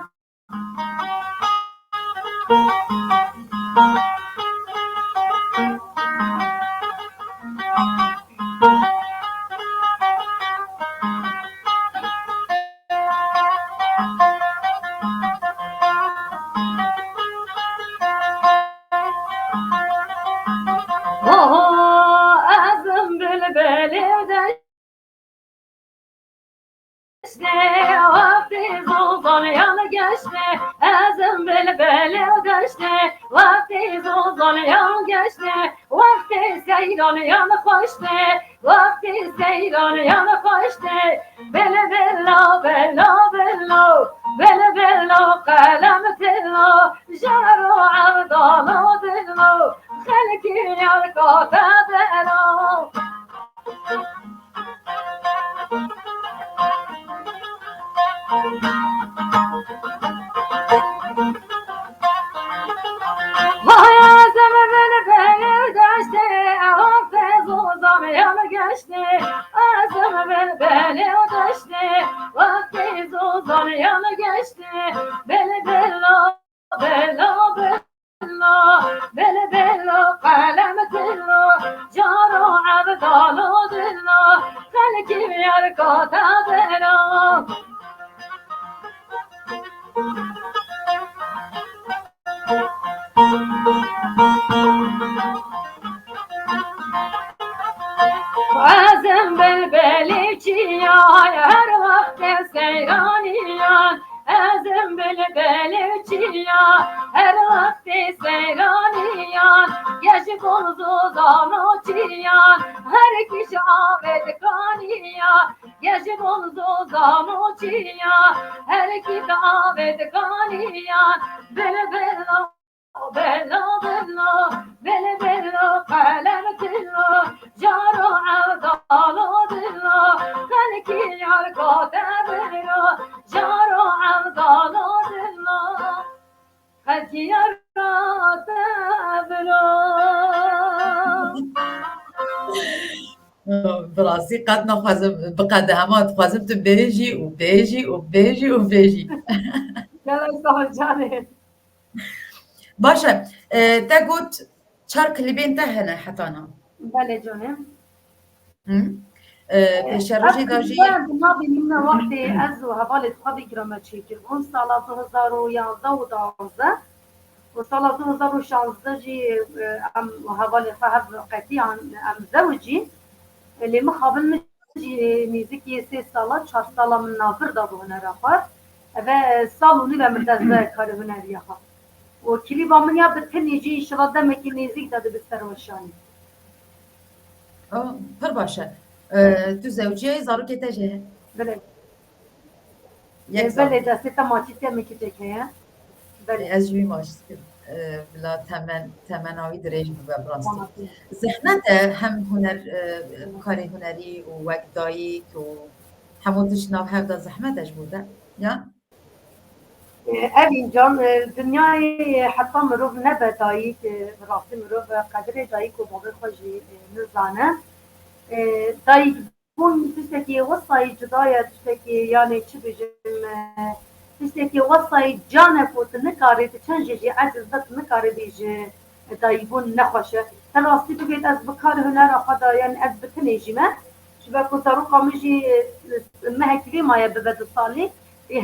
Azım bülbülü deşne Vakti zozan yanı geçne Azım bülbülü deşne Vakti zozan yanı geçne Vakti seyran yanı koşne Vakti seyran yanı koşne Bele bella bella bella Bele bella kalem tillo Jaru avdalı dillo Halki yarkata bela Hayatımı beni geçti Vakti zozam yanı geçti Azımı beni geçti Vakti zozam yanı geçti Beni bella bella bella Bella bella kalem dillo Caro abdalı dillo Halki yarkata bela Azem belbeli çiyan her vakte seyraniyan Azem belbeli çiyan her vakte seyraniyan Yaşı konuzu zano çiyan her kişi avet kaniyan Yaşı konuzu zano çiyan her kişi avet kaniyan Bele bella bella bella bele bella kalem tillo Jaro avdalı dillo Halki yarkata bella Jaro avdalı dillo Halki yarkata bella براسي قد نخوازم بقد هما تخوازم تو بيجي وبيجي وبيجي وبيجي Gel sağ canım. باشا تا قلت چار كليبين تا هنا حطانا Bele canım. پیش روژی داجی Ben buna benimle vakti az o havalet hadi grama çekir. On sala 2011 و 12 و سال 2016 جي ام حوالي فهد قطيعا ام زوجي اللي مخابل مجي نيزكي 3 سالا 4 سالا من نافر دا بهنا رفار و سالوني و مردزده کار هنری ها و کلیبا من یا بتنی جی شلا دمکی نيزك داده بستر وشانی پر باشه تو زوجی زارو که تجه بله یک بله زارو دسته تماچی تمکی تکه بله از جوی ماش بلا تمناوی دریج بو براستی زحمت هم هنر کار هنری و وقتایی تو همون دشناو هفته زحمتش بوده یا اوین جان دنیای حتی مروف نبدایی که راستی مروف قدر دایی که بابا خوشی نزانه دایی بون تشتکی وصای جدایه تشتکی یعنی چی بجم تشتکی وصای جانه پوت نکاری چند جی عزیز بس نکاری بیجه دایی بون نخوشه تا راستی بگید از بکار هنر خدا یعنی از بتنی جیمه شبه کتارو قامیجی مهکلی مایه ببد سالی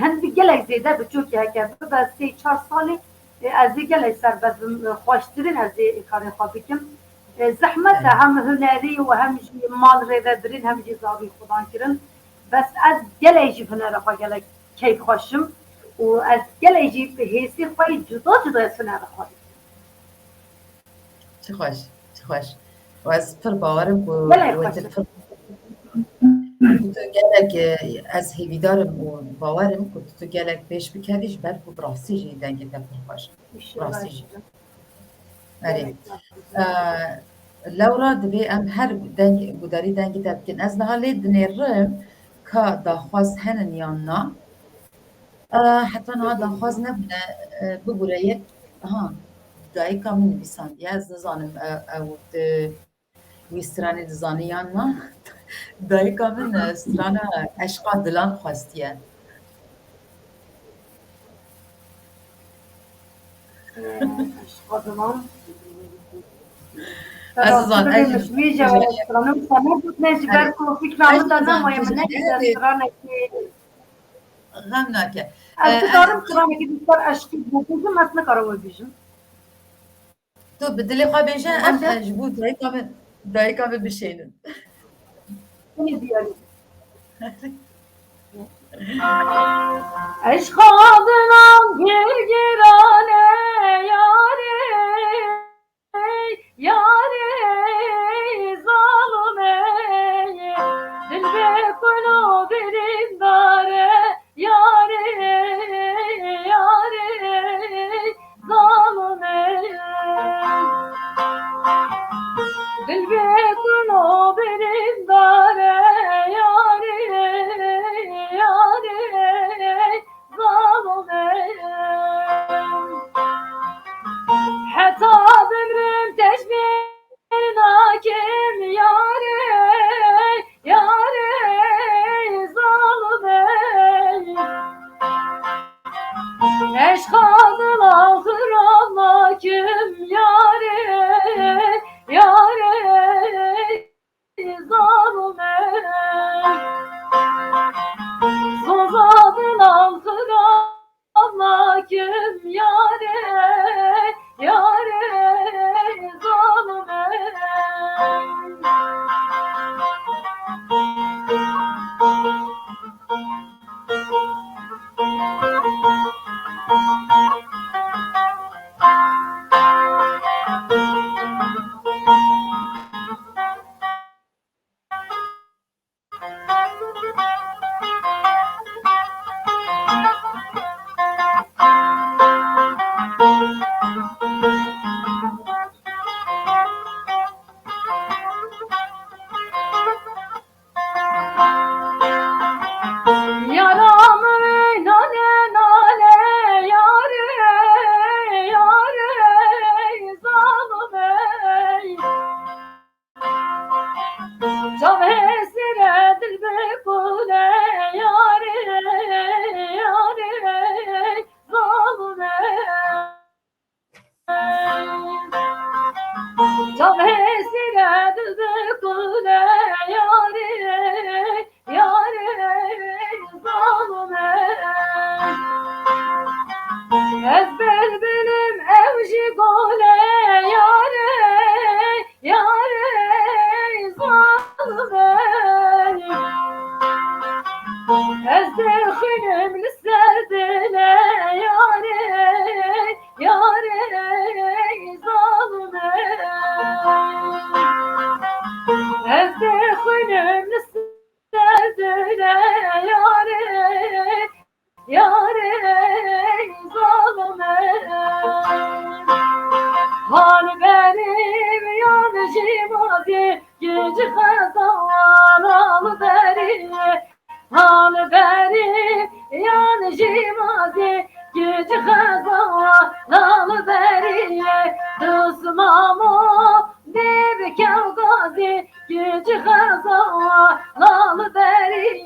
هندی گلک زیده بچوکی هکه بس 3-4 سالی از گلک سر بس خوشترین از کار خوابی کم زحمت هم هنری و هم مال ریده برین هم زاوی خودان کرن بس از گلک هنر خواه گلک کیف خوشم و از گلک حسی خواهی جدا جدا از هنر خواه چه خوش چه خوش و از پر باورم و تو گلک از هیویدارم و باورم که تو گلک پیش بکردیش بر و براستی جی دنگی تا پر خوش براستی جی لورا دبی ام هر دنگ گوداری دنگی تا بکن از نهالی دنیرم که داخواز هنن یاننا حتی نه داخواز نبونه بگوره یک دایی کامل نویسندی از نزانم او ویسترانی دزانی یاننا دایی کامل سترانه عشقا دلان خواستیه عشقا دلان عزیزان مش میجه و استرانم سنه بود نجبر که فکرامو دا نمایم نگید استرانه که غم نکه از دارم استرانه که بیشتر عشقی بودم از نکارم بیشم تو بدلی خواه بیشه ام جبو دایی کامل بشینن کنی بیاری عشقا دلان گرگرانه یاره یاره ظالمه دل به کلو بریم داره یاره یاره ظالمه دل به کلو بریم داره یاره یاره ظالمه حتی بمرم تشبیر ناکم یاره یاره ظالمه عشقا دل آخر آلاکم یاره یاره ظالمه سوزا دل آخر آلاکم یاره یاره ظالمه yaram nane nane yare yare zalime Caves بکن یاری یاری ظالمه جام سیره دل بکن یاری یاری ظالمه از بلبلم اوجی گله یاری یاری ظالمه از دخنم لسر دله یاری یاری ظالمه از دخنم لسر دله یاری یاری ظالمه حال benim yanıcımadı gece kazanalı beri حال benim yanıcımadı gece kazanalı beri kızmamı debe kavgazi gece kazanalı beri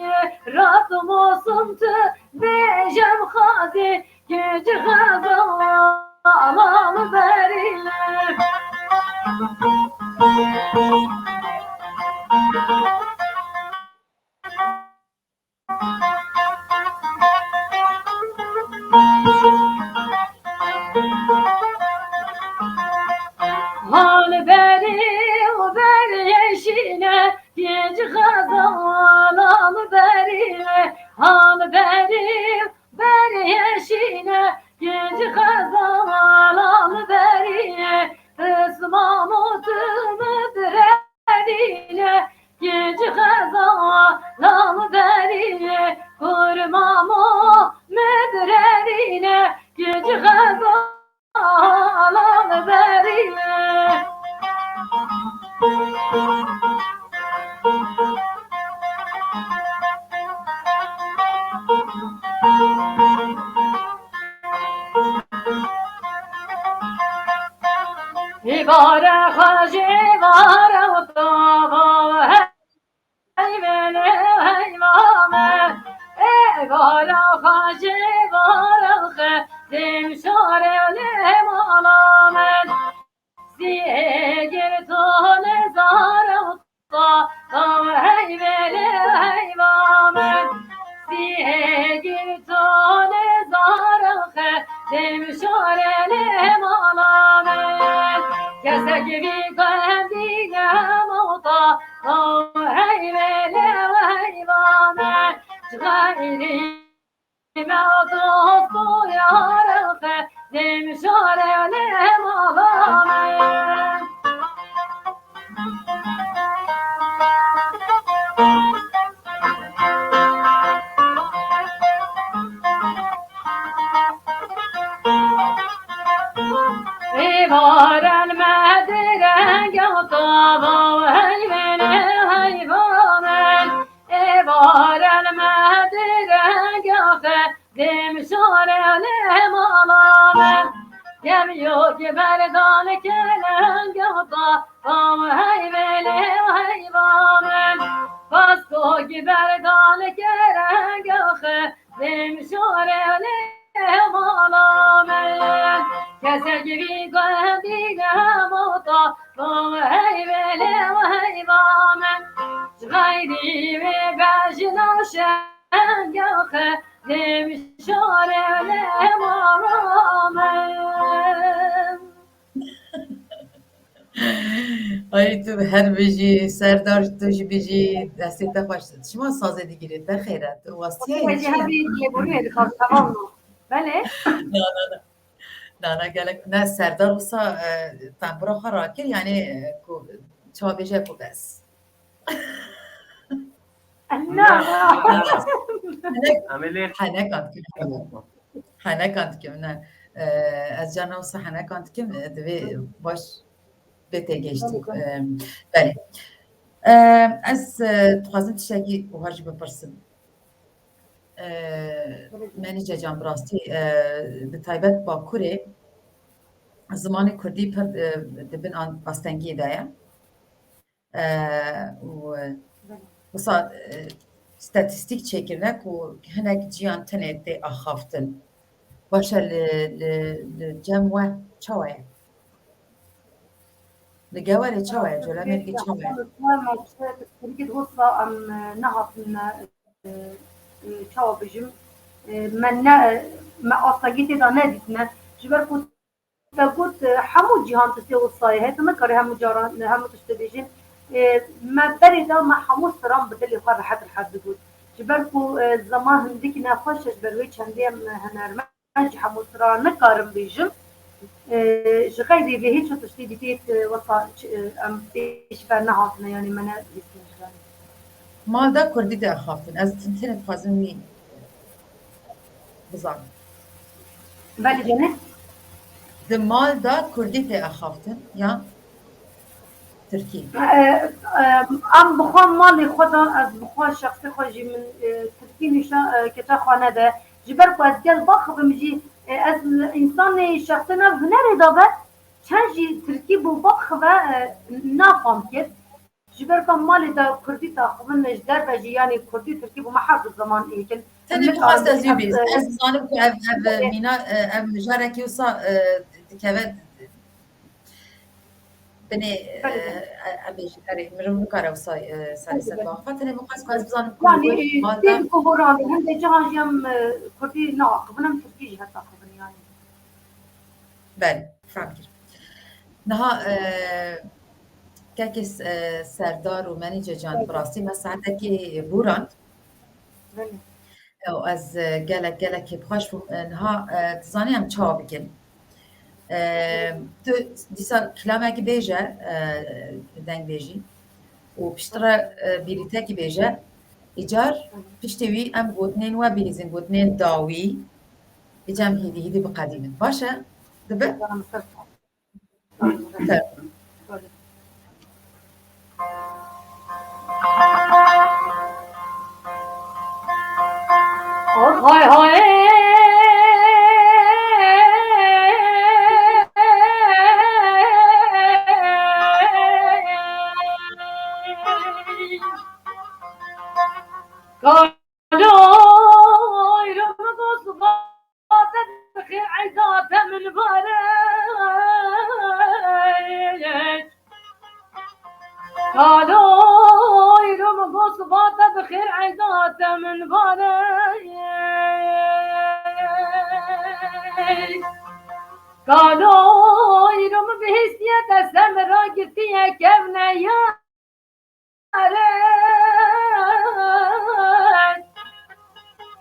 rahatım olsun tı bejam khazi gece kazanalı beri Hal beri o beri yeşine gece kazanalı beri hal beri beri yeşine gece kazanalı beri ısmamutunu derine gece kazanalı beri kurmamı medrerine gece kazanalı beri İbare hacı vare utava heyvene heyvame İbare hacı vare khedim şarele malamet Ziyegir tone zare utava heyvene heyvame Ziyegir tone zare khedim şarele malamet Kese gibi kendine muta heyvele heyvane Çıkarime dostu yarıkı Demşarele malame İbaren mediren gâtava heyvene heyvanen İbaren mediren gâfe demşarele malamen Gemiyor ki berdan kelen gâtava heyvene heyvanen Basko ki berdan kelen gâfe demşarele malamen Kese gibi kendine muta heyvele heyvamen Gayri ve bejna şengâhe demşarele maramen Ay tu her biji serdar tu ji biji destê te xweş şima sazê digirê te xêret wastiye Vece hebi diye buraya dikkat tamam mı? Böyle. Dana gelek ne serdar olsa tembura xwe rakir yani ku çavêje ku bes Ameliyat. henekan dikim ne ez cana olsa henekan dikim divê baş bê têgeştî belê ez dixwazim tiştekî wiha jî bipirsim menî cecan bi rastî bi taybet Bakurê zimanê Kurdî pir dibin astengiyê de ye û وصا ستاتستیک çekirnek û hinek ciyan tenê tê axaftin. Baş e li cem we çawa ye? Li gewarê çawa ye? Colemêrgê çawa ye? تركي وصفة أم نهض من شاو بجم من ما أصلاً دا نديتنا جبر كنت تقول حمو جهان تسي وصاية هي ما كره هم جاران هم تشتبيجين ما بريدا ما حمو سرام بدل يقرر حد الحد بقول جبر كو زمان هنديك نافش جبر ويش هنديم هنرمج حمو سرام نكارم بيجم غيري به هيك تشتي ديت وصا ام بيش فنهاتنا يعني من Malda Kurdî de axaftin. Ez tenê dixwazim wî bizanim. بله جنة Di malda Kurdî tê axaftin yan Tirkî? ام بخوام مالي خدا از بخوام شخصي خوجي من تركي نشا كتا خانه ده جبر کو از گل باخبم جي از انسان شخصنا هنر دابه چند جي تركي بو باخبه نافهم كد جبر كم مالي دا كردي تاخبن نجدر بجي يعني كردي تركي بو محاضر الزمان ايكن Tenê bixwast ez wî bîz. Ez dizanim ku ev mîna ev mijarekî wisa dikeve binê em bêjin erê mirin nikare wisa serê ser biaxa. Tenê bixwast ku ez bizanim ku يعني malda دين كبراني هم جهان جم كردي ناخبن هم تركي جهه تاخبن يعني belê fem kir. Niha kekê serdar û menîcecan bi rastî me saetekê bûrand بله û ez gelekê xweş bûm niha dizanî em çawa bikin. Tu dîsa kilamekî bêje deng bêjî û piştre bîrîtekî bêje îcar piştî wî em gotinên we bînîzin gotinên dawî îca em hîdî hîdî biqedînin. Baş e? Dibe? انا مصرف Hay hay قالوا يرمقوا صفات بخير عزاته من بارك قالوا يرمقوا صفاته بخير عزاته من بارك قالوا يرم بهسية سمرا قلتيها كبنا يا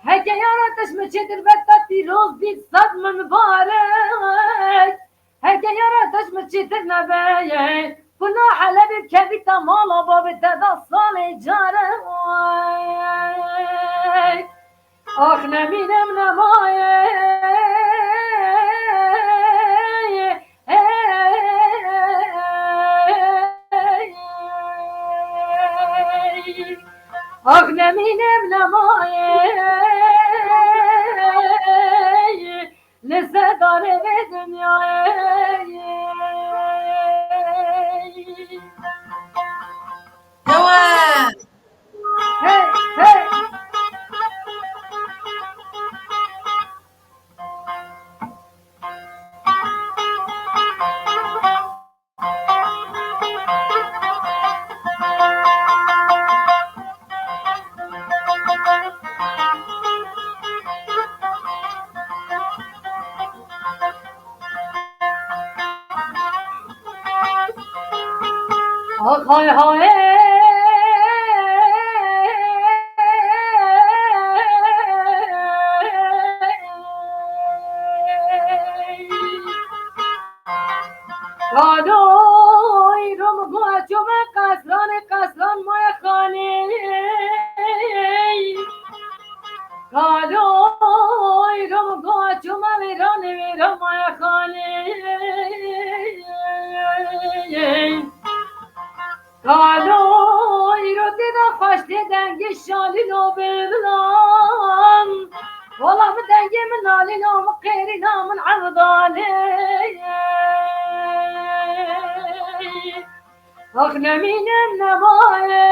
هكا يا راتش مشيت البتة روز بيت صدم مبارك هكا يا راتش مشيت النبايا كنا حلب بكبيتا مالا بابتا دا صالي جارك اخنا مين من اخنا مين من لسه دار دنیا Yawa! hey hey hay hay قالوا يرمقوا جمع قسران ما يخاني قالوا يرمقوا جمع ويران ما يخاني قالوا يردد خوش دنگی شالی نو برلان والله بدنگی من نالی نام قیری نام عرضاني اخنا مين النبايا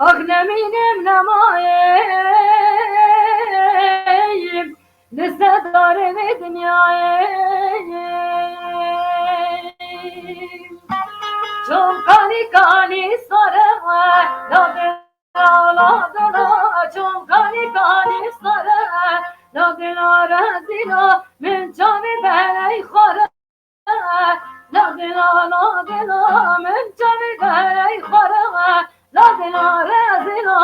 نمینم نماییم لسدار به دنیاییم چون کانی ساره لادنا چون کانی ساره لادنا رزینا من جامی بلی خوره لادنا من جامی بلی خوره لادنا رزینا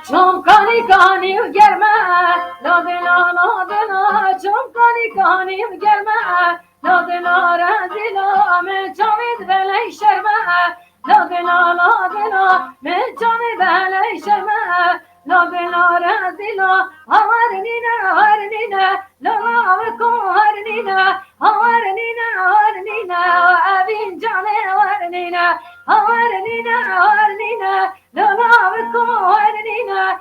چون کانی گرمه لادنا چون کانی گرمه لادنا رزینا من جامید بلی شرمه لادنا من جامید بلی شرمه لادنا رزینا هارنینا لالا بکن هارنینا اوین جانه هارنینا لالا بکن هارنینا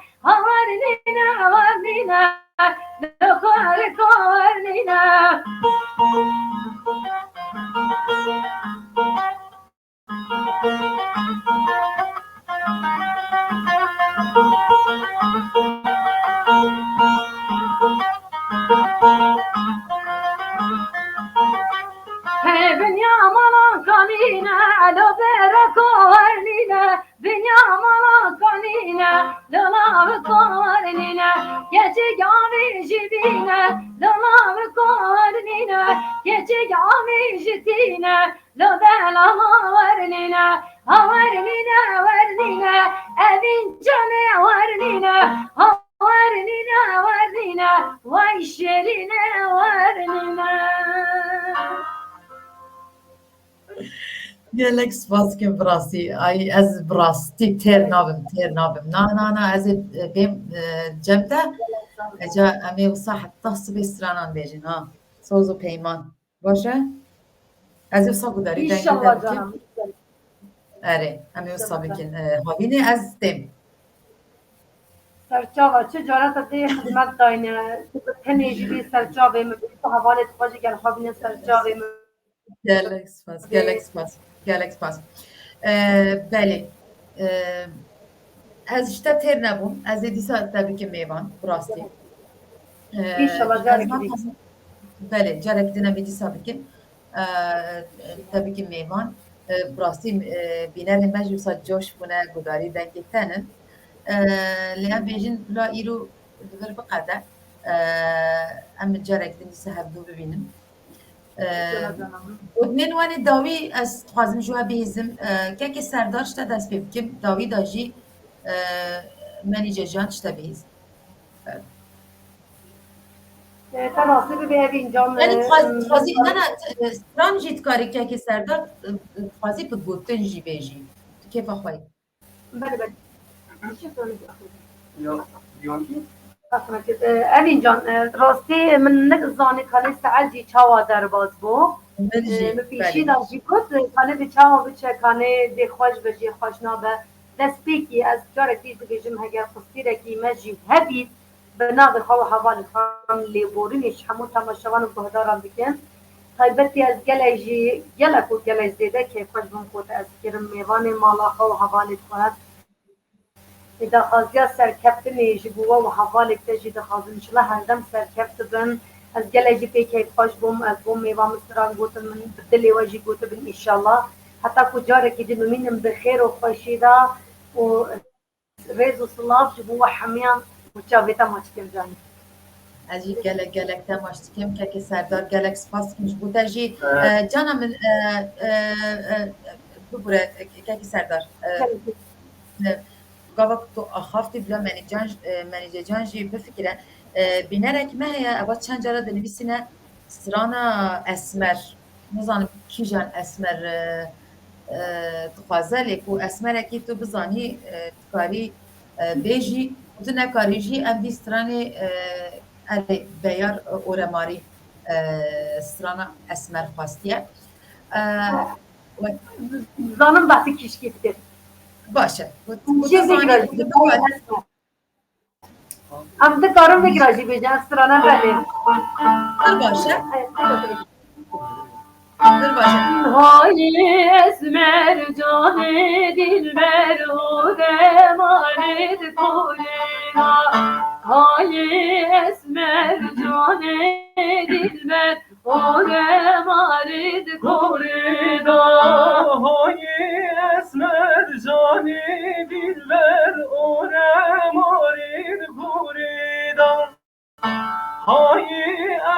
لکارکارنینا Binyamalon kanina lo berakornina Binyamalon kanina lo lavkornina Gece gami jidina lo lavkornina Gece gami jidina lo delavarnina Varnina evin cane varnina Varnina vay şerine varnina gelek spas kim brasi ay az brasti ter nabim na az bim cemte eca emi vsa hatta sbi stranan bejin ha sozu peyman başa az vsa gudari İnşallah canım. اره emi vsa bikin havini az dem سرچاوا چه جارت دی خدمت داینه تنیجی بی سرچاوه مبی تو حوالت خواجه گل خوابین سرچاوه gelek spas بله از işte ter nebum az edisa tabii ki meyvan burası İnşallah canım. بله jarek dine bedisa bikin tabii ki meyvan burası biner meclis joş buna gudari denktenin lian bejin la iru ver baqada am jarek dine habdu bibinin ودمن وان داوی از خوازم جوها بیزم که که سردار شده دست بکیم داوی داجی منی جان شده بیز تناسب به اینجام یعنی خوازی نه سران جیت کاری که سردار خوازی به گوتن جی بیجی که بخوای بله یا دیوانگی اوین جان راستی من نگزانی کالی سعجی چاوا در باز بو مفیشی داشتی کد کالی به چاوا بچه کالی دی خوش بجی خوش نابه دست پیکی از جارک دیز بجم هگر خستی رکی مجی هبید به ناغ خواه حوال خان لیبورینش همون تماشوان و بهداران بکن طیبتی از گلک و گلک زیده که خوش بم خود از کرم میوان مالا خواه حوالت خواهد إذا خازيا سركبتني جبوا وحوالك تجي دخازن شلا هردم سركبت بن از جلجي في كيف خوش بوم از بوم ميوا مستران قوت من بدلي وجي قوت بن إن شاء الله حتى كجارك يدي ممين بخير وخوشي دا ورز وصلاف جبوا حميان وشافيتا ما تكم جاني ازی گلک تماش کم که سردار گلک سپاس کمش بوده جی جانا من ببره که سردار قابل تو آخرتی بلا منیجه جان جی بفکره بینرک ما هي أبغى چند جرا دنبیسینه سرانا اسمر نزانم کی جان اسمر تخوازه لیکو اسمر کی تو بزانی تکاری بیجی تو نکاری جی ام بی سرانه اری بیار اورماری سرانا اسمر خواستیه Zanım bahsi kişki fikir. باشه Şey fikir. Am da karım fikir acı beceğim sırana böyle. dur باشه dur باشه Hay esmer cane dilber o demaret kolera. Hay esmer cane dilber o demaret kolera. Hay esmer cani dilber ore marid guridan. Hay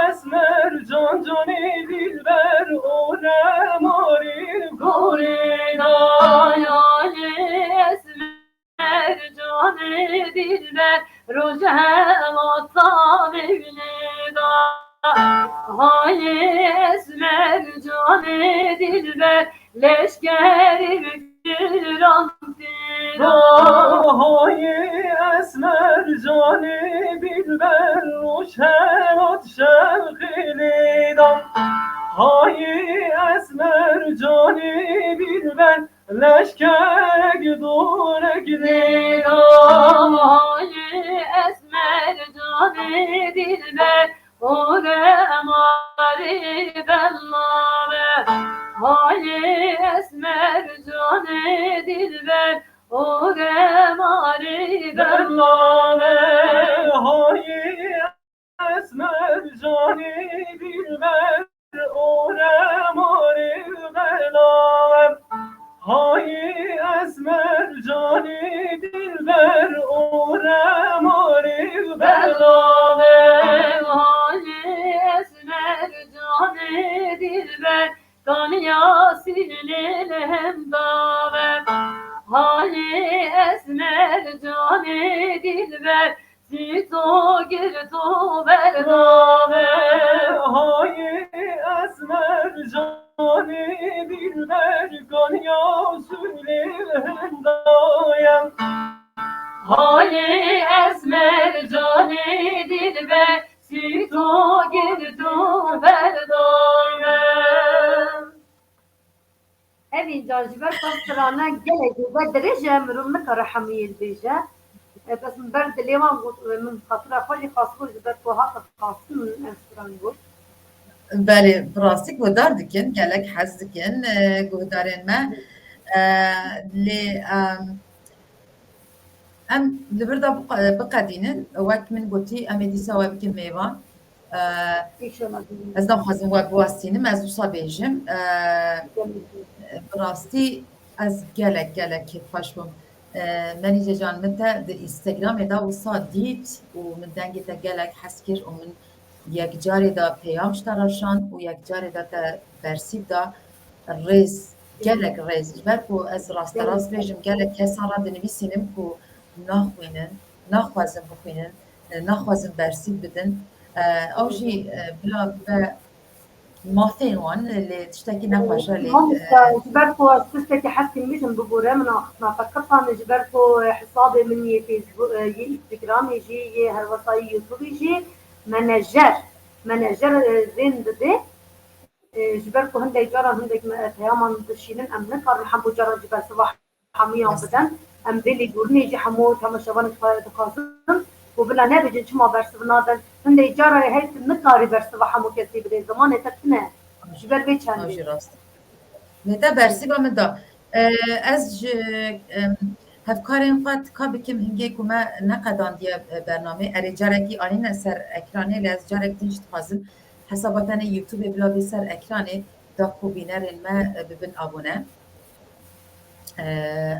esmer can cani dilber ore marid guridan. Hay esmer cane dilber rojema mevlida. Hay esmer cane dilber leşkeri firan Hay esmer cani dilber roşemat şevkilidan. Hay esmer cani dilber leşkerek dorek lidan. Hay esmer cane dilber o demari bellame. Hay esmer cane dilber o demari Bellame bellame. hay esmer cani dilber ore mari bellame. Hay esmer cani dilber ore mari bellame. Hay esmer cane dilber kan yasilil hemdave. Hay esmer cane dilber sito girto berdave. Hay esmer cani dilber ganya süleyhendayem. Hay esmer cane dilber sito girto berdave. Evin caciber sırana gelecek ve derece mürümlü karahamiye beje. Bes ber dilevan min hatıra fali khasku jiber bu hatta khasın enstran bu. بله براستی گودار دکن گلک حز دکن گودارن ما لی ام لبردا بقدینن وقت من گوتی ام دیسا و بکن میوان İnşallah. از دم خازم و بواستینم از دوسا بیجم براستی از گلک خوشم منی جان من تا اینستاگرام دا وسا دیت و من دنگی تا گلک حس کر و من یک جاری دا پیامش تراشان و یک جاری دا تا برسیب دا ریز گلک ریز جبر کو از راست بیجم گلک کسان را دنویسینم کو نخوینن نخوازم بخوینن نخوازم برسیب بدن او جی بلا ماثين وان اللي تشتكي نقاشة اللي جبرتو استك حسي ميشن ببورة من أخطنا فكرتها جبرتو حسابي مني فيسبوك انستغرام يجي هالوصاي يوتيوب يجي مناجر زين ددي جبرتو هندي جارة هندي تياما دشينن أم نقر الحمو جارة جبر صباح حمية بدن أم بيلي يقولني يجي حمو تما شبان تقاسم وبلا نبي جمع برسبنا دن هندي جارة هاي نقاري برسبا حمو كسي بدي زمان تكنا جبر بيتشان اوجي راست متى برسيبا من دا از هفکارین قد که بکم هنگی که ما نقدان دیه برنامه اری جارکی آنین سر اکرانه لی از جارک دینشت خازم حساباتان یوتیوب بلا بی سر اکرانه دا کوبینرین ما ببین آبونه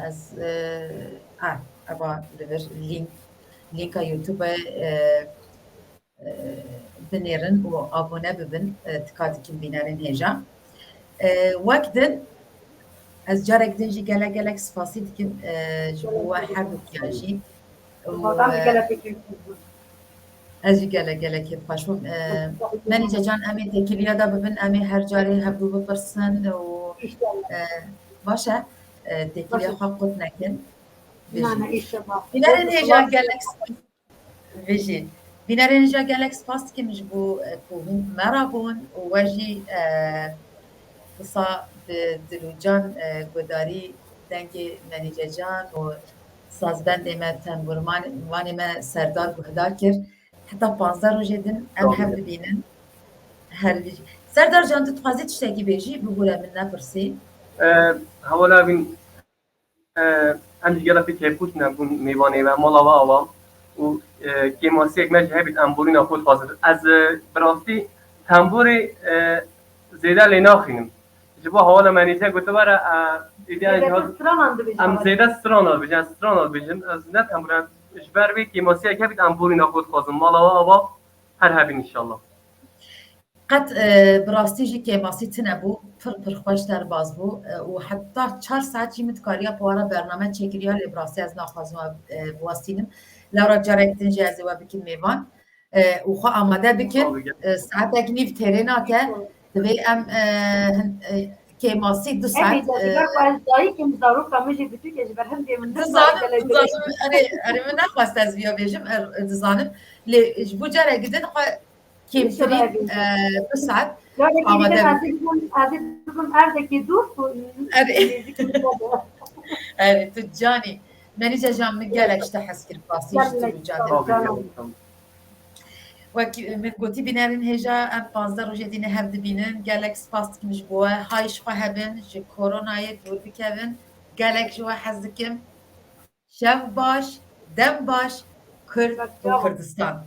از ابا لبر لینک یوتیوب بنیرن و آبونه ببین تکاتی کم بینرین هجا وقتن از جارك دنجي جالك سفاسي دكن جوا حرب كياجي از جالك باشم من جان امي تكليا دا ببن امي هر جاري هبدو بپرسن و باشه تكليا حقوق نكن بنارن هجا جالك بيجي بنارن هجا جالك سفاسي كم جبو كوين مرابون وواجي بصا به دلوجان گداری دنگ منیجه جان و سازبند ما تنبورمان وانی ما سردار گهدار کرد حتی 15 روز دن ام هم ببینن هر بیجی سردار جان تو تخوازی تشتاکی بیجی بگوله من نپرسی حوالا بین ام دیگه فی تیپوت نبون میوانه و مالا و آوام و کیماسی یک مجه هبید انبوری نخود خواست از براستی تنبوری زیده لیناخینم جبا حوالا منیجه گوته باره ایده ام زیده ستران بیجن از نه تنبوری جبر بی کیماسی یک هبید انبوری نخود خواستم مالا و آوام هر هبین انشالله قد براستی جی که ماسی تنبو پر خوش در باز بو و حتی 4 ساعت جی متکاریا پوارا برنامه چکریا لی براستی از ناخوازم بواستینم لورا جارکتن جازی و بکن میوان و خو آماده بکن ساعت اک نیف ترینا که دوی ام که ماسی 2 ساعت دایی که مزارو کامجی بتو که جبر هم دیمن دزانم اره من نخواست از بیا بیجم دزانم لی جبو جاره گدن کمترین 2 ساعت آماده بکن عزیزم اردکی دوست اره تو جانی منیجه جان مگلکش تحس کرد باسی جتو جان وکی من گوتی بینرین هجا ام 15 روز دینه هف دبینن گلکس پاست کمش بوه هایش خواه هبن جه کورونای دور بکبن گلک جوه حزدکم شف باش دم باش کرد و کردستان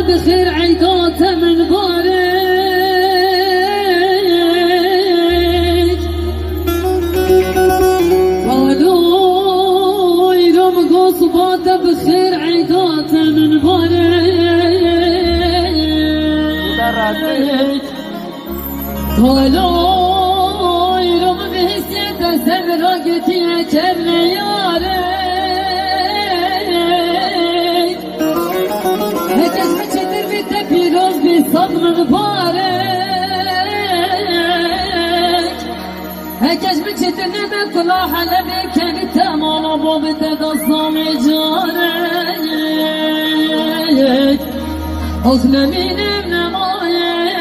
بخير عيدات من بارك قالوا يدوم قصبات بخير عيدات من بارك قالوا يدوم بهسيت سبرقتي كريارك پیروز بی صدر مبارک هکش بچت نده کلا حلبه کنی تمالا با بده دستام جارک از نمینم نمایک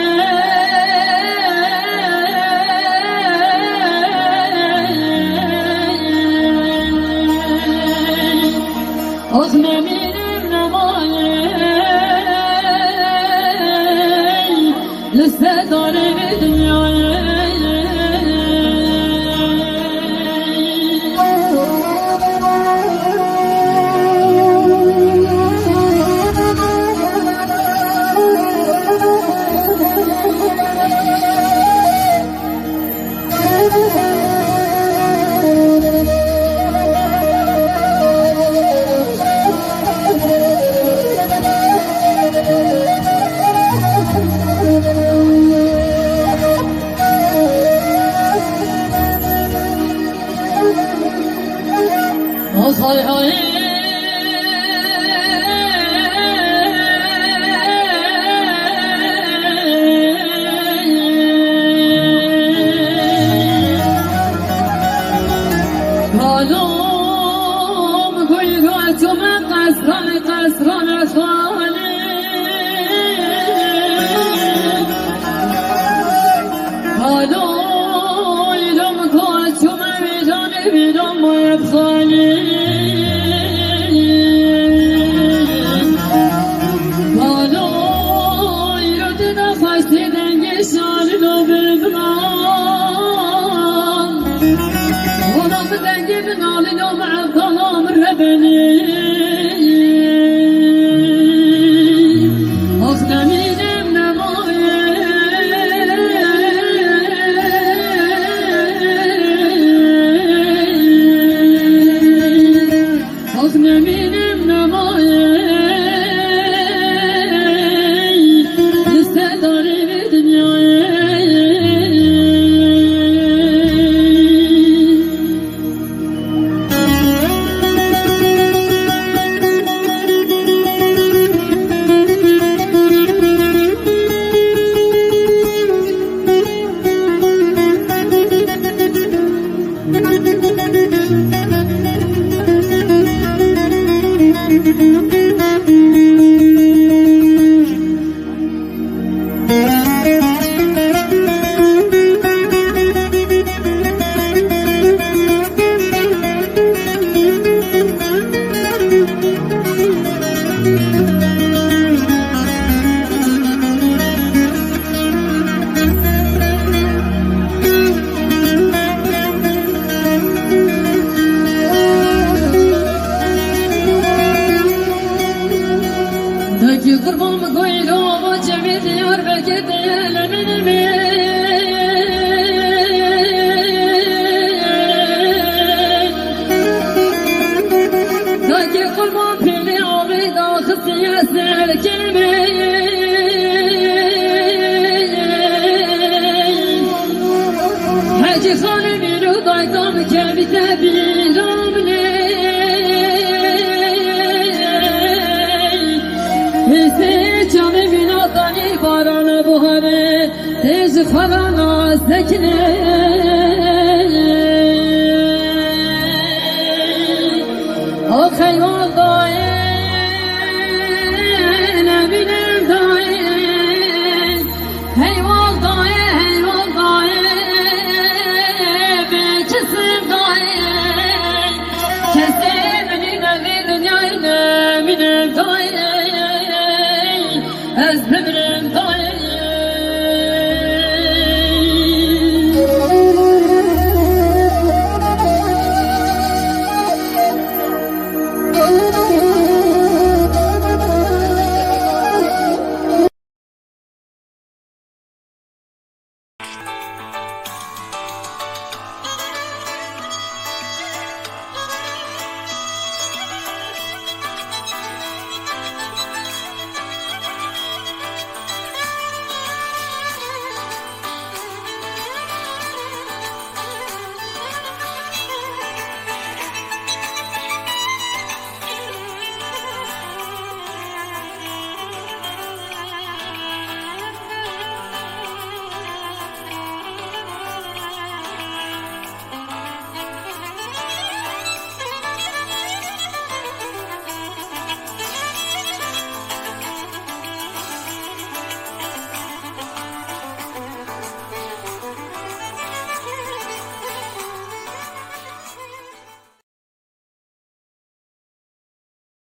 از نمینم نمایک لسه داره قربان گویلو و جمی دیار بگیده لمنمی داکی قربان پیلی آبی دا خسی اصل کلمه حجی خانه بیرو دایدام که بیده بیرامنه جامه بینادانی باران بهاره تیز خلانا سکنه